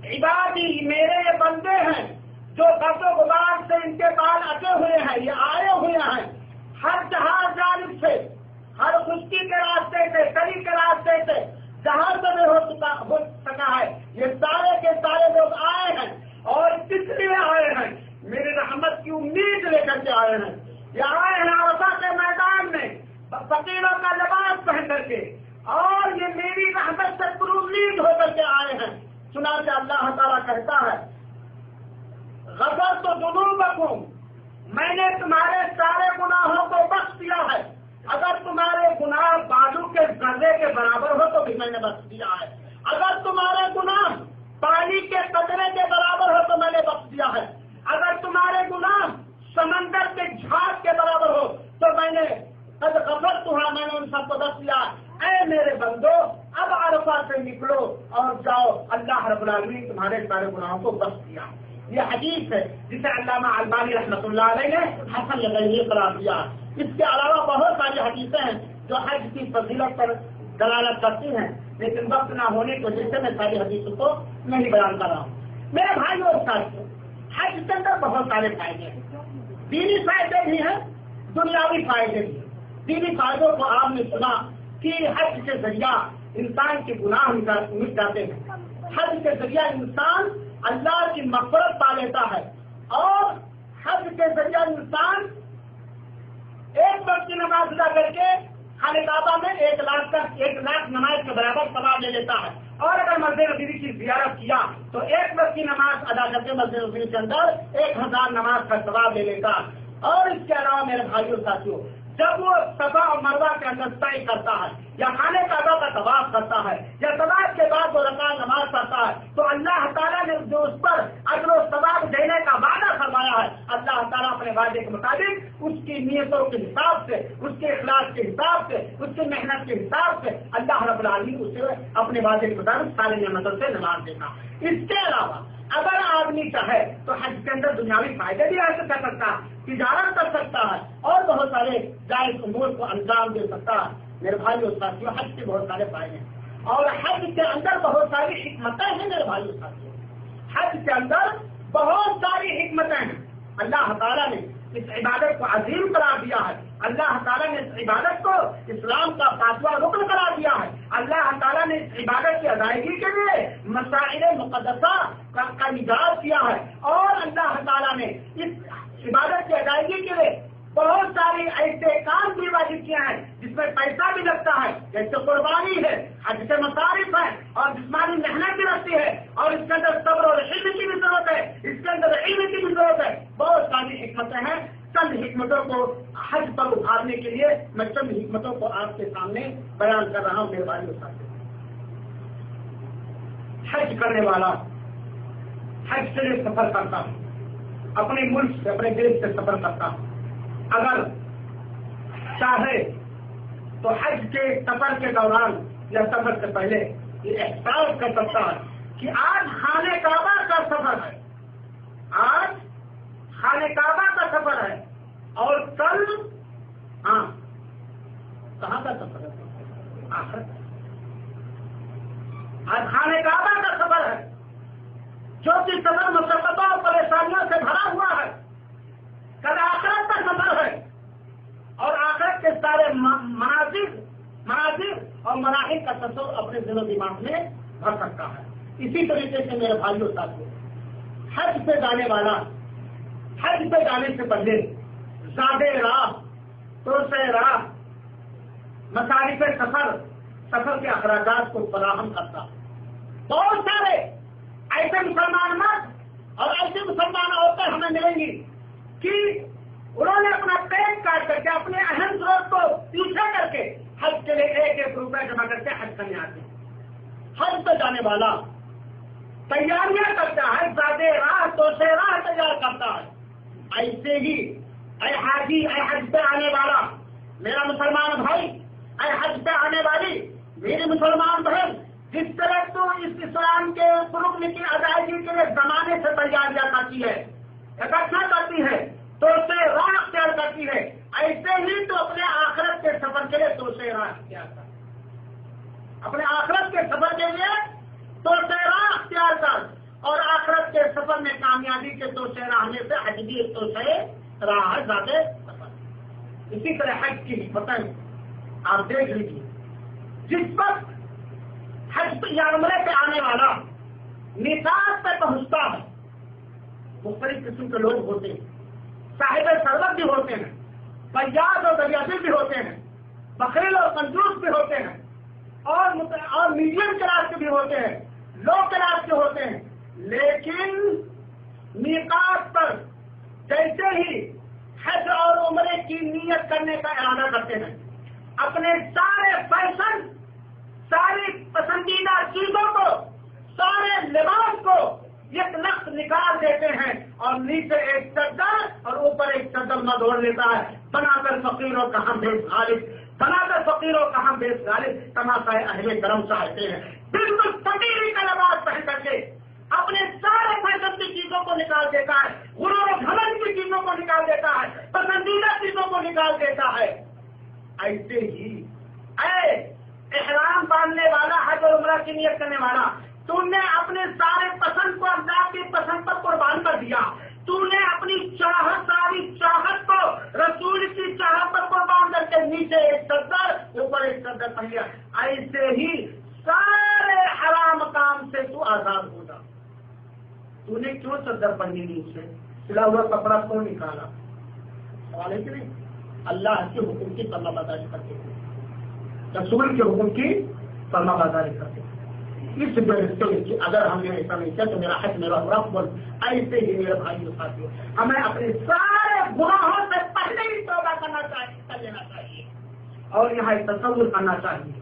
عبادی میرے یہ بندے ہیں جو قبض و غبار سے ان کے بال اٹے ہوئے ہیں، یہ آئے ہوئے ہیں ہر جہاں جانب سے، ہر خشکی کے راستے سے، کلی کے راستے سے، جہاں سے بھی ہو سکا ہے، یہ سارے کے سارے لوگ آئے ہیں اور کس لیے آئے ہیں؟ میری رحمت کی امید لے کر کے آئے ہیں، یہ آئے ہیں عرفہ کے میدان میں فقیروں کا لباس پہن کر کے، اور یہ میری رحمت سے پر امید ہو کر کے آئے ہیں۔ چنانچہ اللہ تعالیٰ کہتا ہے، غفرت ذنوبکم، میں نے تمہارے سارے گناہوں کو بخش دیا ہے، اگر تمہارے گناہ بالو کے ذرے کے برابر ہو تو بھی میں نے بخش دیا ہے، اگر تمہارے گناہ پانی کے قطرے کے برابر ہو تو میں نے بخش دیا ہے، اگر تمہارے گناہ سمندر کے جھاگ کے برابر ہو تو میں نے غفرتھا، میں نے ان سب کو بخش دیا۔ اے میرے بندو، اب عرفہ سے نکلو اور جاؤ، اللہ رب العالمین تمہارے سارے گناہوں کو بخش دیا۔ یہ حدیث ہے جسے علامہ البانی رحمۃ اللہ علیہ نے حسن لغوی قرار دیا۔ اس کے علاوہ بہت ساری حدیثیں ہیں جو حج کی فضیلت پر دلالت کرتی ہیں، لیکن وقت نہ ہونے کی وجہ سے میں ساری حدیثوں کو نہیں بیان کر رہا ہوں۔ میرے بھائی اور ساتھیوں، حج کے اندر بہت سارے فائدے ہیں، دینی فائدے بھی ہیں، دنیاوی فائدے بھی ہیں۔ دینی فائدوں کو آپ نے سنا کہ حج کے ذریعہ انسان کے گناہ مٹ جاتے ہیں، حج کے ذریعہ انسان اللہ کی مغفرت پا لیتا ہے، اور حج کے ذریعہ انسان ایک وقت کی نماز ادا کر کے خانہ کعبہ میں 1,00,000 نماز کے برابر ثواب لے لیتا ہے، اور اگر مسجد نبوی کی زیارت کیا تو ایک وقت کی نماز ادا کر کے مسجد نبوی کے اندر 1,000 نماز کا ثواب لے لیتا۔ اور اس کے علاوہ میرے بھائیوں ساتھیوں، جب وہ صفا اور مروہ کے اندر سعی کرتا ہے یا خانہ کعبہ کا طواف کرتا ہے یا طواف کے بعد وہ رکعت نماز پڑھتا ہے تو اللہ تعالیٰ نے جو اس پر اجر و ثواب دینے کا وعدہ فرمایا ہے، اللہ تعالیٰ اپنے وعدے کے مطابق اس کی نیتوں کے حساب سے، اس کے اخلاص کے حساب سے، اس کی محنت کے حساب سے اللہ رب العالمین اسے اپنے وعدے کے مطابق ساری نعمتوں سے نواز دیتا۔ اس کے علاوہ اگر آدمی چاہے تو حج کے اندر دنیاوی فائدے بھی حاصل کر سکتا ہے، تجارت کر سکتا ہے، اور بہت سارے جائز امور کو انجام دے سکتا ہے۔ میرے بھائی اور ساتھیوں، حج کے بہت سارے فائدے ہیں، اور حج کے اندر بہت ساری حکمتیں ہیں۔ میرے بھائی اور ساتھیوں، حج کے اندر بہت ساری حکمتیں ہیں۔ اللہ تعالیٰ نے اس عبادت کو عظیم قرار دیا ہے، اللہ تعالیٰ نے اس عبادت کو اسلام کا 5واں رکن قرار دیا ہے، اللہ تعالیٰ نے اس عبادت کی ادائیگی کے لیے مسائل مقدسہ کا ایجاد کیا ہے، اور اللہ تعالیٰ نے اس عبادت کی ادائیگی کے لیے بہت ساری ایسے کام بھی واجب کیے ہیں جس میں پیسہ بھی لگتا ہے، جیسے قربانی ہے، حج کے مصارف ہے، اور جسمانی محنت بھی لگتی ہے، اور اس کے اندر صبر اور علم کی بھی ضرورت ہے، اس کے اندر علم کی بھی ضرورت ہے۔ بہت ساری حکمتیں ہیں، چند حکمتوں کو حج پر ابھارنے کے لیے میں چند حکمتوں کو آپ کے سامنے بیان کر رہا ہوں۔ میرے بھائیوں ساتھ، حج کرنے والا حج کے لیے سفر کرتا ہوں، اپنے ملک سے، اپنے دیش سے سفر کرتا ہوں، اگر چاہے تو حج کے سفر کے دوران یا سفر سے پہلے یہ احساس کر سکتا ہے کہ آج خانہ کعبہ کا سفر ہے، آج خانہ کعبہ کا سفر ہے، اور کل کہاں کا سفر ہے؟ آخرت۔ آج خانہ کعبہ کا سفر ہے، جو کہ سفر مشقتوں اور پریشانیوں سے بھرا ہوا ہے، کل آخرت کا سفر ہے، اور آخرت کے سارے مناظر اور مراحل کا تصور اپنے دل و دماغ میں بھر سکتا ہے۔ اسی طریقے سے میرے بھائیوں ساتھیوں، حج پہ جانے والا حج پہ جانے سے پہلے زادے راہ، توسے راہ، مصارف سفر کے اخراجات کو فراہم کرتا۔ بہت سارے ایسے مسلمان مرد اور ایسے مسلمان عورتیں ہمیں ملیں گی کہ انہوں نے اپنا پیٹ کاٹ کر کے، اپنے اہم ضرورت کو پیچھے کر کے حج کے لیے 1-1 روپے جمع کر کے حج کرنے آتے ہیں۔ حج پہ جانے والا تیاریاں کرتا ہے، زادے راہ، توسے راہ تیار کرتا ہے۔ ایسے ہی اے حاجی، اے حج پہ آنے والا میرا مسلمان بھائی، اے حج پہ آنے والی میری مسلمان بہن، جس طرح تو اس اسلام کے رکن کی ادائیگی کے لیے زمانے سے تیاریاں کرتی ہے، اکٹھا کرتی ہے، تو سے راہ اختیار کرتی ہے، ایسے ہی تو اپنے آخرت کے سفر کے لیے تو سے راہ اختیار کر، اپنے آخرت کے سفر کے لیے تو سے راہ اختیار کر، اور آخرت کے سفر میں کامیابی کے تو سے راہ میں سے حج بھی تو سے راہ ہے ذاتے سفر۔ اسی طرح حج کی حکمتیں آپ دیکھ لیجیے، جس وقت حج یا عمرے پہ آنے والا میقات پہ پہنچتا ہے، مختلف قسم کے لوگ ہوتے ہیں، صاحب ثروت بھی ہوتے ہیں، فیاض اور دریادل بھی ہوتے ہیں، بخیل اور کنجوس بھی ہوتے ہیں، اور میڈیم کلاس کے بھی ہوتے ہیں، لو کلاس کے ہوتے ہیں، لیکن میقات پر جیسے ہی حج اور عمرے کی نیت کرنے کا ارادہ کرتے ہیں، اپنے سارے فیشن، ساری پسندیدہ چیزوں کو، سارے لباس کو ایک نقص نکال دیتے ہیں اور نیچے ایک چادر اور اوپر ایک چادر نہ دوڑ لیتا ہے، بنا کر فقیروں کا ہم بیش غالب، بنا کر فقیروں کا ہم بیش غالب تماشا اہل کرم چاہتے ہیں۔ بالکل فقیری کا لباس پہن کر کے اپنے سارے فیشن کی چیزوں کو نکال دیتا ہے، غرور و گھمنڈ کی چیزوں کو نکال دیتا ہے، پسندیدہ چیزوں کو نکال دیتا ہے۔ ایسے ہی اے احرام باندھنے والا، حج اور عمرہ کی نیت کرنے والا، تم نے اپنے سارے پسند کو اللہ کی پسند پر قربان کر دیا، تم نے اپنی چاہت، ساری چاہت کو رسول کی چاہت پر قربان کر کے نیچے ایک چادر اوپر ایک چادر پہن لیا۔ ایسے ہی سارے حرام کام سے تو آزاد ہو جا۔ تو نے کیوں چادر پہنی نیچے؟ سلا ہوا کپڑا کیوں نکالا؟ سوال ہے کہ نہیں؟ اللہ کے حکم کی فرما برداری کرتے ہیں، رسول کے حکم کی فرما برداری کرتے ہیں۔ اس وجہ سے اگر ہم نے ایسا نہیں کیا تو میرا حج، میرا رب، ایسے ہی میرے بھائیوں ساتھیوں، ہمیں اپنے سارے گناہوں سے پہلے ہی توبہ کر لینا چاہیے، اور یہاں ایک تصور کرنا چاہیے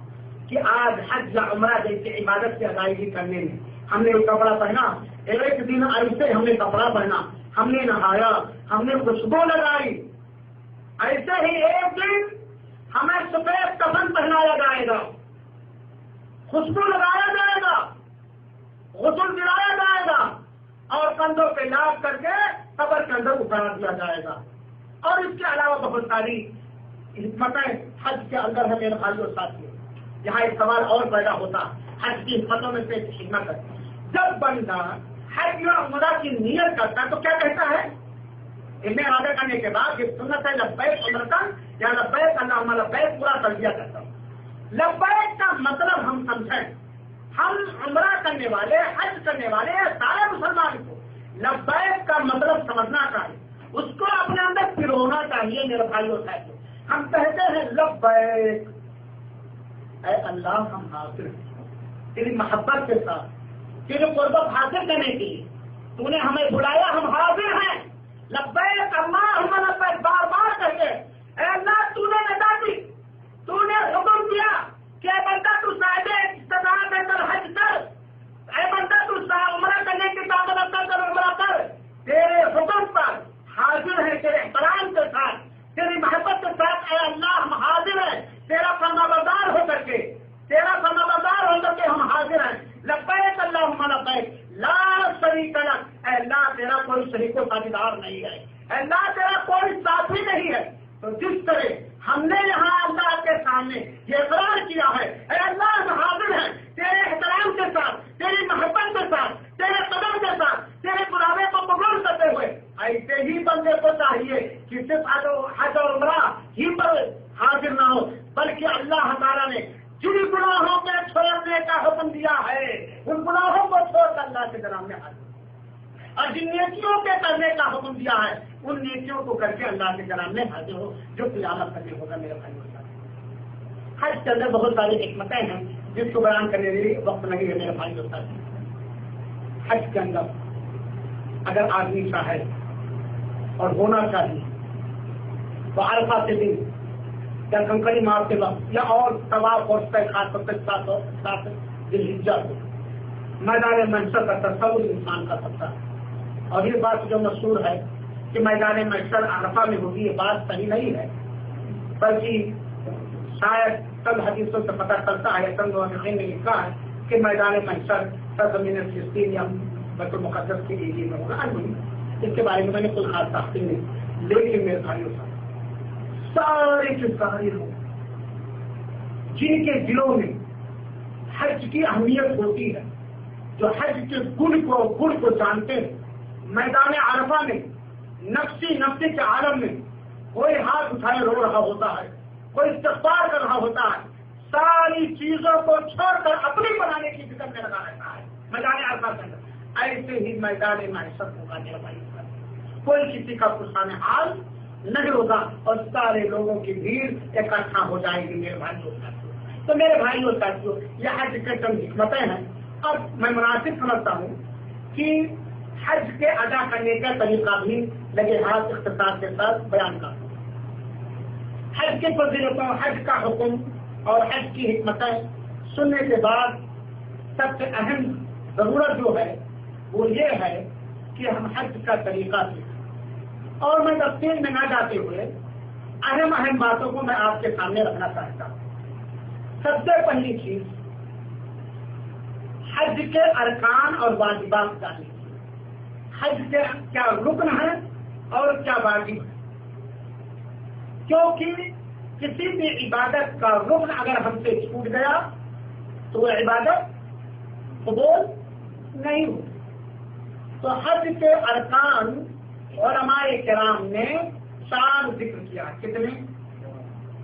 کہ آج حج یا عمرہ جیسی عبادت کی ادائیگی کرنے میں ہم نے ایک کپڑا پہنا، ایک دن ایسے ہم نے کپڑا پہنا، ہم نے نہایا، ہم نے خوشبو لگائی، ایسے ہی ایک دن ہمیں سفید کفن پہنایا جائے گا، خوشبو لگایا جائے گا، غسل دلایا جائے گا، اور کندھوں پہ لاد کر کے قبر کے اندر اتار دیا جائے گا۔ اور اس کے علاوہ بہت ساری حکمتیں حج کے اندر ہے میرے بھائیوں ساتھیوں۔ یہاں ایک سوال اور پیدا ہوتا، حج کی حکمتوں میں سے ایک حکمت ہے، جب بندہ حج یا عمرہ کی نیت کرتا ہے تو کیا کہتا ہے؟ ان میں ارادہ کرنے کے بعد یہ سنت ہے لبیک عمرتن یا لبیک اللہم لبیک پورا تلبیہ کرتا ہوں۔ لبیک کا مطلب ہم سمجھیں، ہم عمرہ کرنے والے، حج کرنے والے سارے مسلمان کو لبیک کا مطلب سمجھنا چاہیے، اس کو اپنے اندر پرونا چاہیے میرے بھائیوں ساتھیوں۔ ہم کہتے ہیں لبیک، اے اللہ ہم حاضر ہیں تیری محبت کے ساتھ، تیری قربت حاصل کرنے کے لیے تو نے ہمیں بلایا، ہم حاضر ہیں۔ لبیک اللہم لبیک بار بار کہتے ہیں، اے اللہ تو نے ندا دی، تو نے حکم دیا کہ اے بندہ تو صاحب استطاعت ہے تو حج کر، اے بندہ تو عمرہ کرنے کی طاقت رکھتا کر عمرہ کر، تیرے حکم پر حاضر ہے، تیرے احترام کے ساتھ، تیری محبت کے ساتھ اے اللہ ہم حاضر ہیں، تیرا فرما بردار ہو کر کے، تیرا فرما بردار ہو کر کے ہم حاضر ہیں۔ لبیک اللہم لبیک لا شریک لک، اے اللہ تیرا کوئی شریک و ساجھیدار نہیں ہے، اے اللہ تیرا کوئی ساتھی نہیں ہے۔ تو جس طرح ہم نے یہاں اللہ کے سامنے یہ اقرار کیا ہے، اے اللہ ہم حاضر ہیں تیرے احترام کے ساتھ، تیری محبت کے ساتھ، تیرے قدم کے ساتھ، تیرے بلاوے کو قبول کرتے ہوئے، ایسے ہی بندے کو چاہیے کہ صرف حج اور عمرہ ہی پر حاضر نہ ہو، بلکہ اللہ تعالیٰ نے جن گناہوں کے چھوڑنے کا حکم دیا ہے ان گناہوں کو چھوڑ کر اللہ کے درام میں حاضر، اور جن نیکیوں کے کرنے کا حکم دیا ہے ان نیکیوں کو کر کے اللہ کے کرام میں حاضر ہو، جو قیامت کرنے ہوگا میرے بھائی۔ حج کے اندر بہت ساری حکمتیں ہیں جس کو بیان کرنے کے لیے وقت نہیں ہے میرے بھائی دوست۔ حج کے اندر اگر آدمی چاہے اور ہونا چاہیے تو عرفہ کے دن یا کنکڑی مارتے وقت یا اور طواف اور خاص طور پر 7 ذی الحجہ کو میدان محشر کا تصور انسان کر سکتا ہے۔ اور یہ بات جو مشہور ہے کہ میدان محشر عرفہ میں ہوگی، یہ بات صحیح نہیں ہے، بلکہ شاید چند حدیثوں سے پتہ چلتا ہے، چند مؤرخین نے لکھا ہے کہ میدان محشر سرزمین فلسطین یا بیت المقدس کے ایریے میں ہوگا۔ اس کے بارے میں نے کوئی خاص تحقیق نہیں، لیکن میرے بھائیوں سارے کے سارے لوگ جن کے دلوں میں حج کی اہمیت ہوتی ہے، جو حج کے گن کو جانتے ہیں، میدان عرفہ میں نفسی کے عالم میں کوئی ہاتھ اٹھائے رو رہا ہوتا ہے، کوئی استغفار کر رہا ہوتا ہے، ساری چیزوں کو چھوڑ کر اپنی بنانے کی فکر میں لگا رہتا ہے میدان عرفہ کے اندر، ایسے ہی میدان معیشت ہوگا میرے بھائی، کوئی کسی کا پرسان حال نہیں ہوگا اور سارے لوگوں کی بھیڑ اکٹھا ہو جائے گی میرے بھائیوں ساتھیوں۔ تو میرے بھائیوں ساتھیوں، یہ حج کے چند حکمتیں ہیں، اور میں مناسب سمجھتا ہوں کہ حج کے ادا کرنے کا طریقہ بھی لگے ہاتھ اختصار کے ساتھ بیان کرتا ہوں۔ حج کے فضیلتوں، حج کا حکم اور حج کی حکمتیں سننے کے بعد سب سے اہم ضرورت جو ہے وہ یہ ہے کہ ہم حج کا طریقہ سیکھیں، اور میں تفصیل میں نہ جاتے ہوئے اہم باتوں کو میں آپ کے سامنے رکھنا چاہتا ہوں۔ سب سے پہلی چیز، حج کے ارکان اور واجبات جانیں، حج کے کیا رکن ہے اور کیا واجب ہے، کیونکہ کسی بھی عبادت کا رکن اگر ہم سے چھوٹ گیا تو وہ عبادت قبول نہیں ہوتی۔ تو حج کے ارکان علماء کرام نے 4 ذکر کیا۔ کتنے؟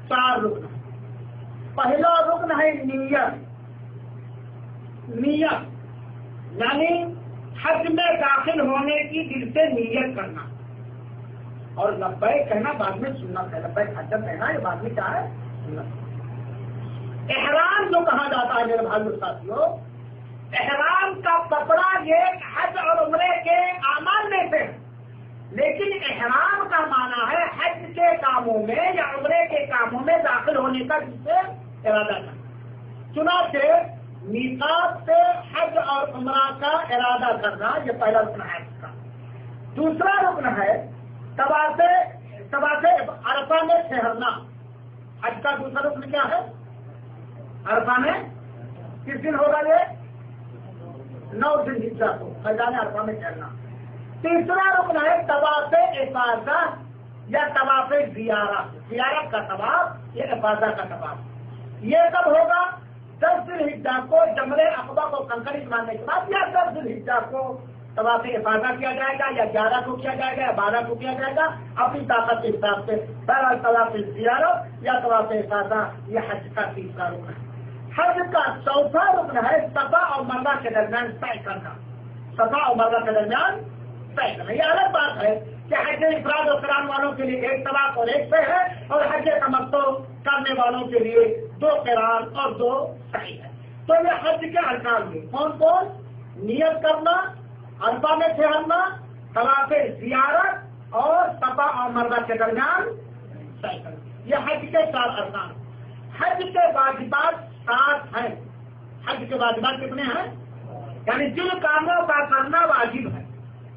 4 رکن ہیں۔ پہلا رکن ہے نیت، یعنی حج میں داخل ہونے کی دل سے نیت کرنا، اور لبیک کہنا بعد میں سنت ہے، لبیک حج کہنا یہ بعد میں کیا ہے؟ سنت۔ احرام جو کہا جاتا ہے میرے بھائیو ساتھیوں، احرام کا کپڑا یہ حج اور عمرے کے اعمال میں سے ہے، لیکن احرام کا معنی ہے حج کے کاموں میں یا عمرے کے کاموں میں داخل ہونے کا جس سے ارادہ کرنا۔ چنانچہ میقات سے حج اور عمرہ کا ارادہ کرنا یہ پہلا رکن ہے حج کا۔ دوسرا رکن ہے طواف عرفہ میں ٹھہرنا۔ حج کا دوسرا رکن کیا ہے؟ عرفہ میں کس دن ہوگا؟ یہ 9 ذوالحجہ کو میدان عرفہ میں ٹھہرنا۔ تیسرا رکن ہے طواف افاضہ یا طواف زیارت کا طواف، یہ افاضہ کا طواف۔ یہ کب ہوگا؟ 10 ذوالحجہ کو جمرے عقبہ کو کنکریٹ مارنے کے بعد، یا 10 ذوالحجہ کو طواف افاضہ کیا جائے گا، یا 11 کو کیا جائے گا، یا 12 کو کیا جائے گا، اپنی طاقت کے حساب سے۔ بہرحال طواف زیارت یا طواف افاضہ یہ حج کا تیسرا رکن ہے۔ حج کا چوتھا رکن ہے صفا اور مروہ کے درمیان طے کرنا۔ صفا اور مروہ کے درمیان طے کرنا، یہ الگ بات ہے کہ حج افراد و قران والوں کے لیے 1 طواف اور 1 سعی ہے، اور حج تمتع کرنے والوں کے لیے 2 قران اور 2 سعی ہے۔ تو یہ حج کے ارکان میں کون کون؟ نیت کرنا، عرفہ میں ٹھہرنا، طواف زیارت اور صفا اور مروہ کے درمیان طے کرنا، یہ حج کے 4 ارکان۔ حج کے واجبات 7 ہیں۔ حج کے واجبات کتنے ہیں؟ یعنی جن کاموں کا کرنا واجب ہے،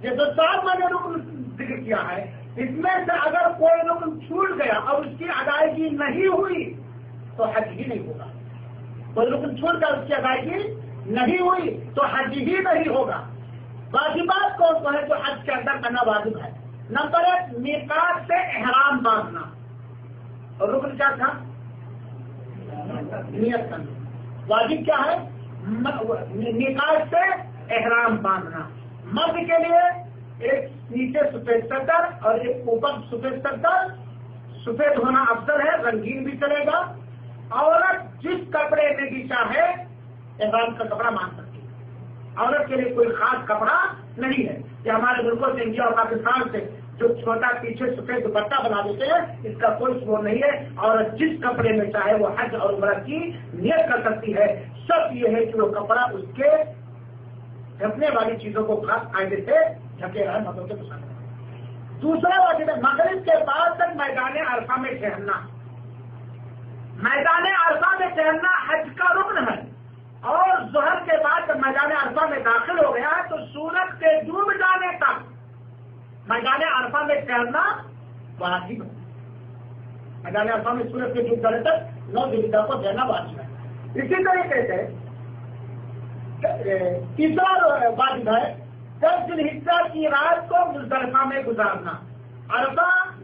یہ جو 4 میں نے رکن ذکر کیا ہے، اس میں سے اگر کوئی رکن چھوٹ گیا اور اس کی ادائیگی نہیں ہوئی تو حج ہی نہیں ہوگا۔ کوئی رکن چھوٹ گیا، اس کی ادائیگی نہیں ہوئی تو حج ہی نہیں ہوگا۔ واجبات کون کون ہے جو حج کے اندر کرنا واجب ہے؟ نمبر 1، میقات سے احرام باندھنا، اور رکن کیا تھا؟ نیت کرنا۔ واجب کیا ہے؟ میقات سے احرام باندھنا۔ مرد کے لیے ایک نیچے سفید چادر اور ایک اوپر سفید چادر، سفید ہونا افضل ہے، رنگین بھی چلے گا۔ عورت جس کپڑے میں بھی چاہے احرام کا کپڑا مان سکتی ہے، عورت کے لیے کوئی خاص کپڑا نہیں ہے۔ یہ ہمارے ملکوں سے، انڈیا اور پاکستان سے جو چھوٹا پیچھے سفید دوپٹہ بنا دیتے ہیں، اس کا کوئی ثبوت نہیں ہے۔ عورت جس کپڑے میں چاہے وہ حج اور عمرہ کی نیت کر سکتی ہے، شرط یہ ہے کہ وہ کپڑا اس کے ڈھکنے والی چیزوں کو خاص قاعدے سے ڈھکے رہے، مردوں کے پسند ہے۔ دوسرا واجب ہے مغرب کے بعد تک میدان عرفہ میں ٹھہرنا۔ میدان عرفہ میں ٹھہرنا حج کا رکن ہے، اور ظہر کے بعد جب میدان عرفہ میں داخل ہو گیا ہے تو سورج کے ڈوب جانے تک میدان عرفہ میں ٹھہرنا واجب ہے۔ میدان عرفہ میں سورج کے ڈوب جانے تک 9 ذوالحجہ کو ٹھہرنا واجب ہے۔ اسی طریقے سے تیسرا واجب ہے 10 ذوالحجہ کی رات کو مزدلفہ میں گزارنا۔ عرفہ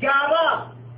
11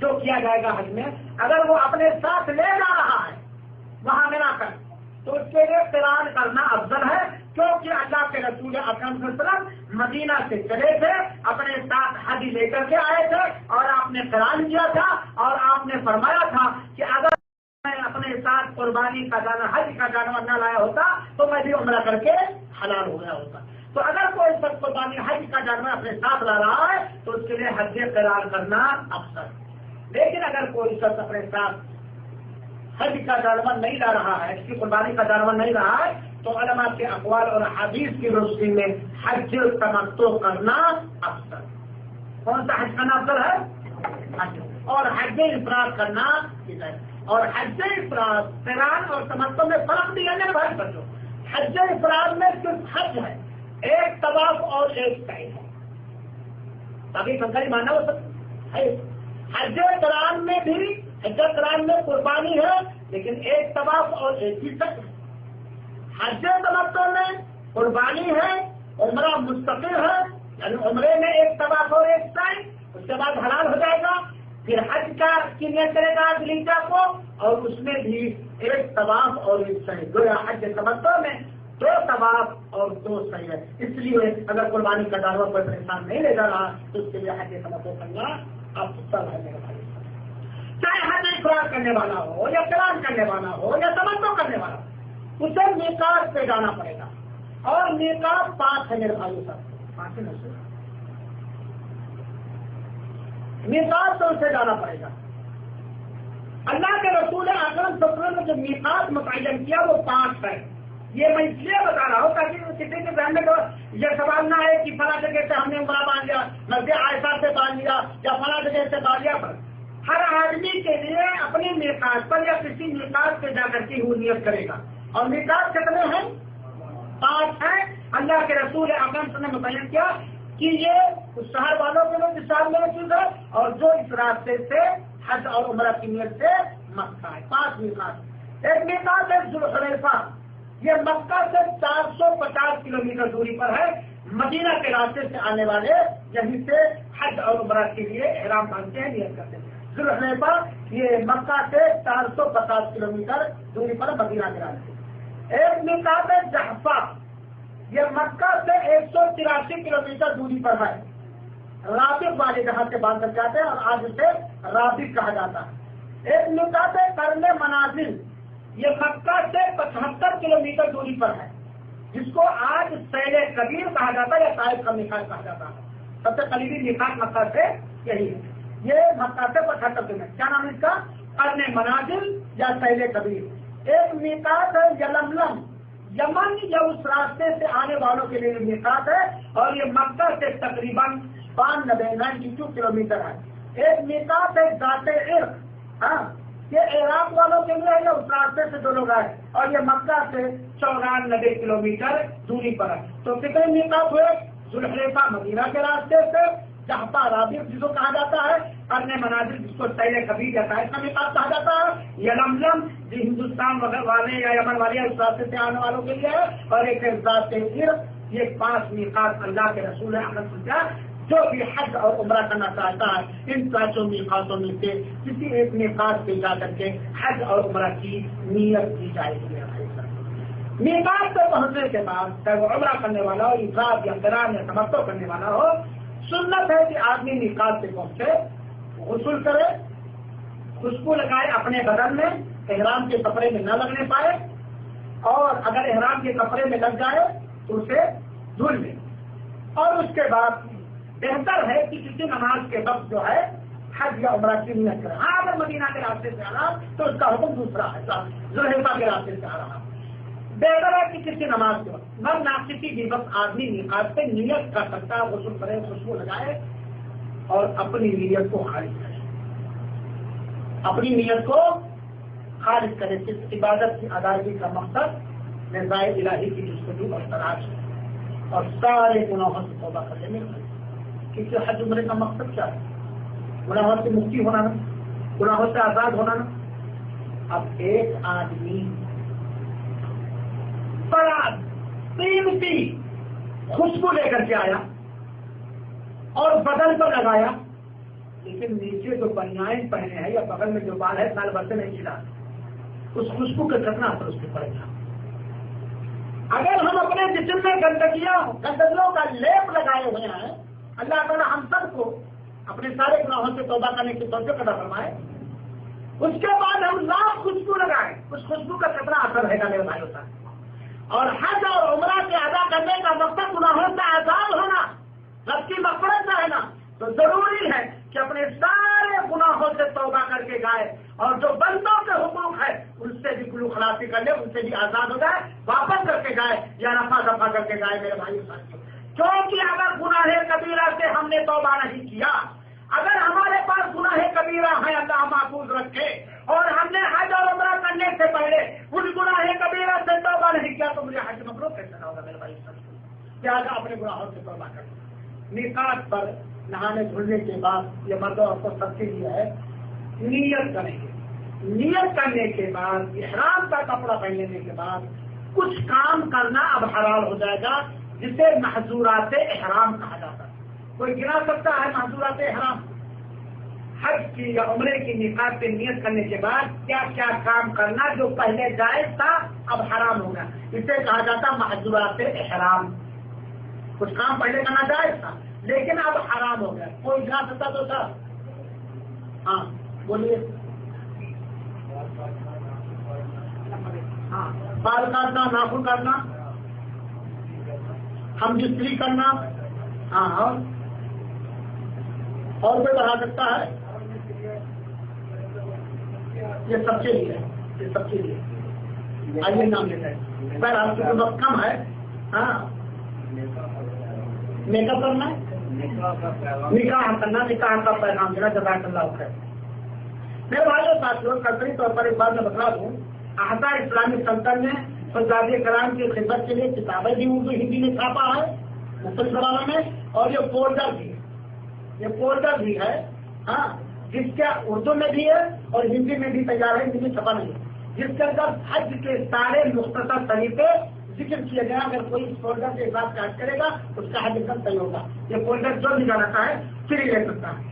جو کیا جائے گا حج میں، اگر وہ اپنے ساتھ لے جا رہا ہے وہاں منا کر، تو اس کے لیے قران کرنا افضل ہے، کیونکہ اللہ کے رسول اکرم صلی اللہ علیہ وسلم مدینہ سے چلے تھے، اپنے ساتھ حج لے کر کے آئے تھے، اور آپ نے قران کیا تھا، اور آپ نے فرمایا تھا کہ اگر میں اپنے ساتھ قربانی کا جانور، حج کا جانور نہ لایا ہوتا تو میں بھی عمرہ کر کے حلال ہو گیا ہوتا۔ تو اگر کوئی شخص قربانی حج کا جانور اپنے ساتھ لا رہا ہے تو اس کے لیے حج قرار کرنا افضل۔ لیکن اگر کوئی شخص اپنے ساتھ حج کا جانور نہیں لا رہا ہے، اس کی قربانی کا جانور نہیں رہا ہے، تو علماء کے اقوال اور حدیث کی روشنی میں حج تمتع کرنا افضل۔ کون سا حج کرنا افضل ہے؟ حج، اور حج افراد کرنا افضل۔ اور حج افراد، قران اور تمتع میں فرق بھی ہے میرے بھائی بچوں۔ حج افراد میں صرف حج ہے، ایک طواف اور ایک سعی ہے، تبھی بندہ مانا ہو سکتا ہے۔ حج قران میں بھی، حج قران میں قربانی ہے لیکن ایک طواف اور ایک ہی سعی ہے۔ حج تمتع میں قربانی ہے، عمرہ مستقل ہے، یعنی عمرے میں ایک طواف اور ایک سعی، اس کے بعد حلال ہو جائے گا، پھر حج کی نیت کرے گا ذوالحجہ کو، اور اس میں بھی ایک طواف اور ایک سعی۔ گویا حج تمتع میں 2 طواف اور 2 سعی ہے۔ اس لیے اگر قربانی کا جانور کوئی پریشان نہیں لے جا رہا تو اس کے لیے حج تمتع کرنا افضل ہے میرے بھائی۔ چاہے حج افراد کرنے والا ہو یا قران کرنے والا ہو یا تمتع کرنے والا ہو، اسے میقات پہ جانا پڑے گا، اور میقات 5 ہے میرے بھائی صاحب، 5 ہے نا، میقات تو اسے جانا پڑے گا۔ اللہ کے رسول اکرم صلی اللہ علیہ وسلم نے جو میقات متعین کیا وہ 5 ہے۔ یہ میں اس لیے بتا رہا ہوں تاکہ کسی کے ذہن میں یہ سوال نہ ہے کہ فلاں جگہ سے ہم نے عمرہ باندھ لیا، مسجد عائشہ سے باندھ لیا، یا فلاں جگہ سے باندھ لیا۔ پر ہر آدمی کے لیے اپنی میقات پر یا کسی میقات پہ جا کر کے وہ نیت کرے گا، اور میقات کتنے ہیں؟ 5 ہیں۔ اللہ کے رسول اکرم صلی اللہ علیہ وسلم نے متعین کیا کہ یہ اس شہر والوں کے لیے جس شہر میں موجود ہے، اور جو اس راستے سے حج اور عمرہ کی نیت سے مکہ ہے۔ 5 میقات۔ ایک میقات ہے ذوالحلیفہ، یہ مکہ سے 450 کلومیٹر دوری پر ہے، مدینہ کے راستے سے آنے والے یہیں سے حج اور عمرہ کے لیے احرام باندھتے ہیں، نیت کرتے ہیں۔ ذوالحلیفہ یہ مکہ سے 450 کلومیٹر دوری پر مدینہ کے راستے۔ ایک میقات ہے جحفہ، یہ مکہ سے 183 کلومیٹر دوری پر ہے، رابق والے جہاں سے باندھ کر جاتے ہیں، اور آج اسے رابق کہا جاتا ہے۔ ایک میقات ہے قرن منازل، یہ مکہ سے 75 کلومیٹر دوری پر ہے، جس کو آج سیل کبیر کہا جاتا ہے یا طائف کا میقات کہا جاتا ہے۔ سب سے قریبی میقات مکہ سے یہی ہے، یہ مکہ سے 75 کلومیٹر۔ کیا نام ہے اس کا؟ قرن منازل یا سیل کبیر۔ ایک میقات ہے یلملم، یمن یا اس راستے سے آنے والوں کے لیے میقات ہے، اور یہ مکہ سے تقریباً 92 کلومیٹر ہے۔ ایک میقات ہے ذات عرق، ہاں یہ عراق والوں کے لیے یا اس راستے سے جو لوگ آئے، اور یہ مکہ سے 94 کلومیٹر دوری پر ہے۔ تو کتنے میقات ہوئے؟ ذوالحلیفہ مدینہ کے راستے سے، جحفہ رابق جس کو کہا جاتا ہے، قرن منازل جس کو سیل کبیر یا طائف کا میقات کہا جاتا ہے، یلملم جو ہندوستان والے یا یمن والے اس راستے سے آنے والوں کے لیے ہے، اور ایک ذات عرق۔ یہ 5 میقات اللہ کے رسول احمد صلی، جو بھی حج اور عمرہ کرنا چاہتا ہے ان 5 میقاتوں میں سے کسی ایک میقات پہ جا کر کے حج اور عمرہ کی نیت کی جائے گی۔ میقات پہ پہنچنے کے بعد چاہے وہ عمرہ کرنے والا ہو، افراد یا قران یا تمتع کرنے والا ہو، سنت ہے کہ آدمی میقات پہ پہنچے، غسل کرے، خوشبو لگائے اپنے بدن میں، احرام کے کپڑے میں نہ لگنے پائے، اور اگر احرام کے کپڑے میں لگ جائے تو اسے دھل لے، اور اس کے بعد بہتر ہے کہ کسی نماز کے وقت جو ہے حج یا عمرہ کی نیت کرے۔ ہاں اگر مدینہ کے راستے سے آ رہا تو اس کا حکم دوسرا ہے، ذوالحلیفہ کے راستے سے آ رہا بہتر ہے کہ کسی نماز کے وقت نہ کسی بھی وقت آدمی میقات پہ نیت کر سکتا ہے، غسل کرے، خوشبو لگائے، اور اپنی نیت کو خارج کرے، اپنی نیت کو خارج کرے۔ اس عبادت کی ادائیگی کا مقصد رضائے الہی کی جستجو اور تلاش ہے، اور سارے گناہوں سے توبہ کر لینے کا۔ کیونکہ حج عمرے کا مقصد کیا ہے؟ گناہوں سے مکتی ہونا نا، گناہوں سے آزاد ہونا نا۔ اب ایک آدمی بڑا قیمتی خوشبو لے کر کے آیا اور بدن پر لگایا، لیکن نیچے جو بنیائن پہنے ہیں یا بغل میں جو بال ہے سال بھر سے نہیں کھلا، اس خوشبو کا کتنا اثر اس پہ پڑے گا؟ اگر ہم اپنے جسم میں گندگیوں کا لیپ لگائے ہوئے ہیں، اللہ تعالیٰ ہم سب کو اپنے سارے گناہوں سے توبہ کرنے کی توفیق عطا فرمائے، اس کے بعد ہم لاکھ خوشبو لگائیں، اس خوشبو کا کتنا اثر رہے گا میرے بھائیوں کا؟ اور حج اور عمرہ کے ادا کرنے کا مقصد گناہوں سے آزاد ہونا، رب کی مغفرت کا رہنا، تو ضروری ہے کہ اپنے سارے گناہوں سے توبہ کر کے جائے، اور جو بندوں کے حقوق ہے ان سے بھی گلو خلاصی کر لے، ان سے بھی آزاد ہو جائے، واپس کر کے جائے یا رفع دفع کر کے جائے میرے بھائی ساتھیوں۔ کیونکہ اگر گناہ کبیرہ سے ہم نے توبہ نہیں کیا، اگر ہمارے پاس گناہ کبیرہ ہے اللہ محفوظ رکھے، اور ہم نے حج اور عمرہ کرنے سے پہلے ان گناہ کبیرہ سے توبہ نہیں کیا تو مجھے حج مبرور کیسے نہ ہوگا میرے بھائی ساتھیوں؟ لہٰذا اپنے گناہوں سے توبہ کریں۔ میقات پر نہانے دھلنے کے بعد یہ مردوں کو سب کے لیے ہے، نیت کریں گے۔ نیت کرنے کے بعد احرام کا کپڑا پہن لینے کے بعد کچھ کام کرنا اب حلال ہو جائے گا، جسے محظورات احرام کہا جاتا ہے۔ کوئی گنا سکتا ہے محظورات احرام؟ حج کی یا عمرے کی میقات پہ نیت کرنے کے بعد کیا کیا کام کرنا جو پہلے جائز تھا اب حرام ہوگا، اسے کہا جاتا محظورات احرام۔ کچھ کام پہلے کرنا جائز تھا لیکن اب حرام ہو گیا۔ کوئی گنا سکتا تو تھا؟ ہاں بولیے۔ ہاں، بال کاٹنا، ناخن کاٹنا، ہم جستری کرنا، ہاں، اور کوئی بڑھا سکتا ہے؟ یہ سب کے لیے، یہ سب کے لیے آئیے نام لیتے ہیں۔ بہرحال کیونکہ وقت کم ہے، ہاں، میک اپ کرنا، نکاح کرنا، نکاح کا پیغام دینا، جزاک اللہ خیر۔ میرے بھائیوں ساتھیوں، قدری طور پر ایک بات میں بتلا دوں، احاطہ اسلامی سلطنت نے فضائل کرام کی خدمت کے لیے کتابیں بھی اردو ہندی میں چھاپا ہے مختلف زبانوں میں، اور یہ فولڈر بھی ہے، یہ فولڈر بھی ہے، ہاں، جس کا اردو میں بھی ہے اور ہندی میں بھی تیار ہے، ہندی میں چھپا نہیں ہے، جس کے اندر حج کے سارے مختصر طریقے ذکر کیے گئے۔ اگر کوئی اس فولڈر کے حساب سے حج کرے گا اس کا حج ایک دم صحیح ہوگا۔ یہ فولڈر جو بھی جانا ہے فری لے سکتا ہے۔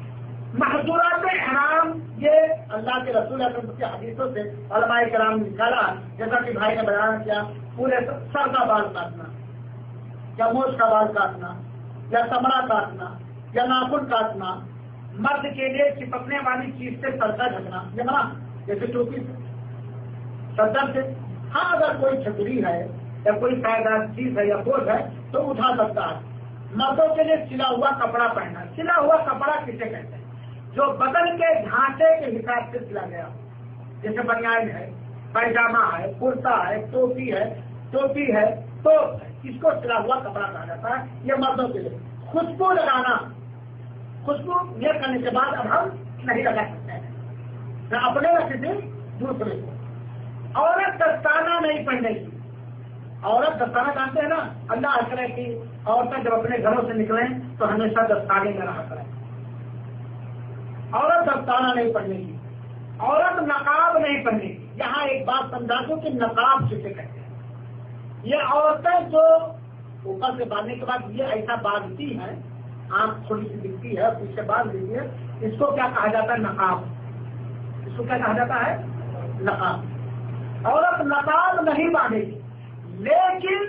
محظورات احرام یہ اللہ کے رسول کی حدیثوں سے علماء کرام نے نکالا، جیسا کہ بھائی نے بیان کیا، پورے سر کا بال کاٹنا یا موچھ کا بال کاٹنا یا چمڑا کاٹنا یا ناخن کاٹنا، مرد کے لیے چپکنے والی چیز سے سر کا ڈھکنا، یہ منع، جیسے ٹوپی سے، سردر سے۔ ہاں، اگر کوئی چھتری ہے یا کوئی پائیدار چیز ہے یا بوجھ ہے تو اٹھا سکتا ہے۔ مردوں کے لیے سلا ہوا کپڑا پہننا، سلا ہوا کپڑا کسے کہتے ہیں؟ جو بدن کے ڈھانچے کے حساب سے سلا گیا، جیسے بنیان ہے، پیجامہ ہے، کرتا ہے، ٹوپی ہے، توپ ہے، اس کو سلا ہوا کپڑا کہا جاتا ہے، یہ مردوں کے لیے۔ خوشبو لگانا، خوشبو یہ کرنے کے بعد اب ہم نہیں لگا سکتے ہیں، نہ اپنے نہ کسی دوسرے کو۔ عورت دستانہ نہیں پہننے کی، عورت دستانہ جانتے ہیں نا، اللہ کرے کہ عورتیں جب اپنے گھروں سے نکلیں تو ہمیشہ دستانے میں رہا کریں۔ عورت دستانہ نہیں پہننے کی، عورت نقاب نہیں پہننے کی۔ یہاں ایک بات سمجھا دوں کہ نقاب کسے کہتے ہیں؟ یہ عورتیں جو اوپر سے باندھنے کے بعد یہ ایسا باندھتی ہیں، آنکھ تھوڑی سی دکھتی ہے، پیچھے باندھ لیتی ہے، اس کو کیا کہا جاتا ہے؟ نقاب۔ اس کو کیا کہا جاتا ہے؟ نقاب۔ عورت نقاب نہیں باندھے گی، لیکن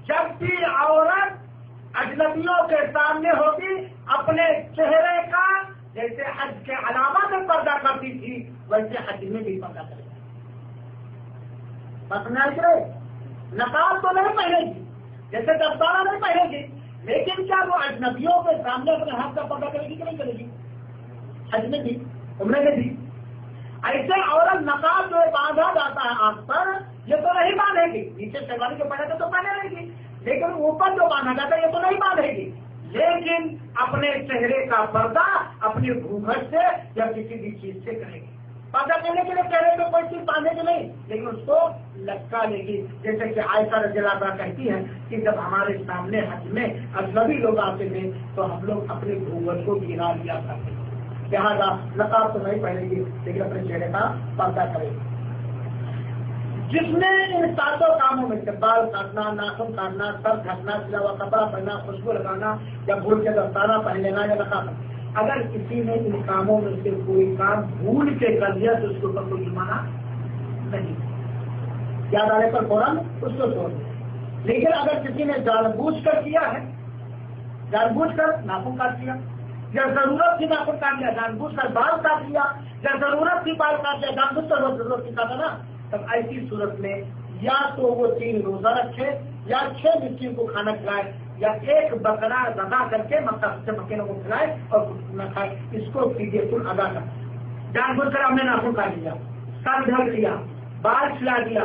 جب بھی عورت اجنبیوں کے سامنے ہوگی اپنے چہرے کا جیسے حج کے علامات میں پردہ کرتی تھی ویسے حج میں بھی پردہ کرے گی۔ بس نقاب تو نہیں پہنے گی، جیسے دستانہ نہیں پہنے گی، لیکن کیا وہ اجنبیوں کے سامنے اپنے ہاتھ کا پردہ کرے گی کہ نہیں کرے گی؟ حج میں بھی، عمرے میں بھی۔ ایسے عورت نقاب جو باندھا جاتا ہے آنکھ پر، یہ تو نہیں باندھے گی، نیچے شیروانی جو پہنے تو پہنے رہے گی، لیکن اوپر جو باندھا جاتا ہے یہ تو نہیں باندھے گی، لیکن اپنے چہرے کا پردہ اپنی گھونگھٹ سے یا کسی بھی چیز سے کرے گی۔ پردہ کرنے کے لیے چہرے پہ کوئی چیز باندھے گی نہیں، لیکن اس کو لٹکا لے گی، جیسے کہ عائشہ رضی اللہ عنہا کہتی ہیں کہ جب ہمارے سامنے حج میں اجنبی لوگ آتے تھے تو ہم لوگ اپنے گھونگھٹ کو گرا لیا کرتے تھے۔ لہٰذا نقاب تو نہیں پہنے گی لیکن اپنے چہرے کا پردہ کرے گی۔ جس نے ان ساتوں کاموں میں سے بال کاٹنا، ناخن کاٹنا، سر ڈھکنا، سلا ہوا کپڑا پہننا، خوشبو لگانا یا بھول کے دستانہ پہن لینا یا نقاب، اگر کسی نے ان کاموں میں سے کوئی کام بھول کے کر لیا تو اس کے اوپر کوئی جرمانہ نہیں، یاد آنے پر فوراً اس کو چھوڑ دیا۔ لیکن اگر کسی نے جان بوجھ کر کیا ہے، جان بوجھ کر ناخن کاٹ لیا، یا ضرورت تھی ناخن کاٹ لیا، جان بوجھ کر بال کاٹ لیا، یا ضرورت تھی بال کاٹ لیا، جان بوجھ کر وہ ضرورت تھی کاٹا نا، تب ایسی صورت میں یا تو وہ 3 روزہ رکھے، یا 6 مسکین کو کھانا کھلائے، یا 1 بکرا ذبح کر کے مکینوں کو کھلائے اور نہ کھائے، اس کو فدیۃ ادا کر۔ جان بوجھ کر ہم نے ناخن کاٹ لیا، سر ڈھک لیا، بال کھلا دیا،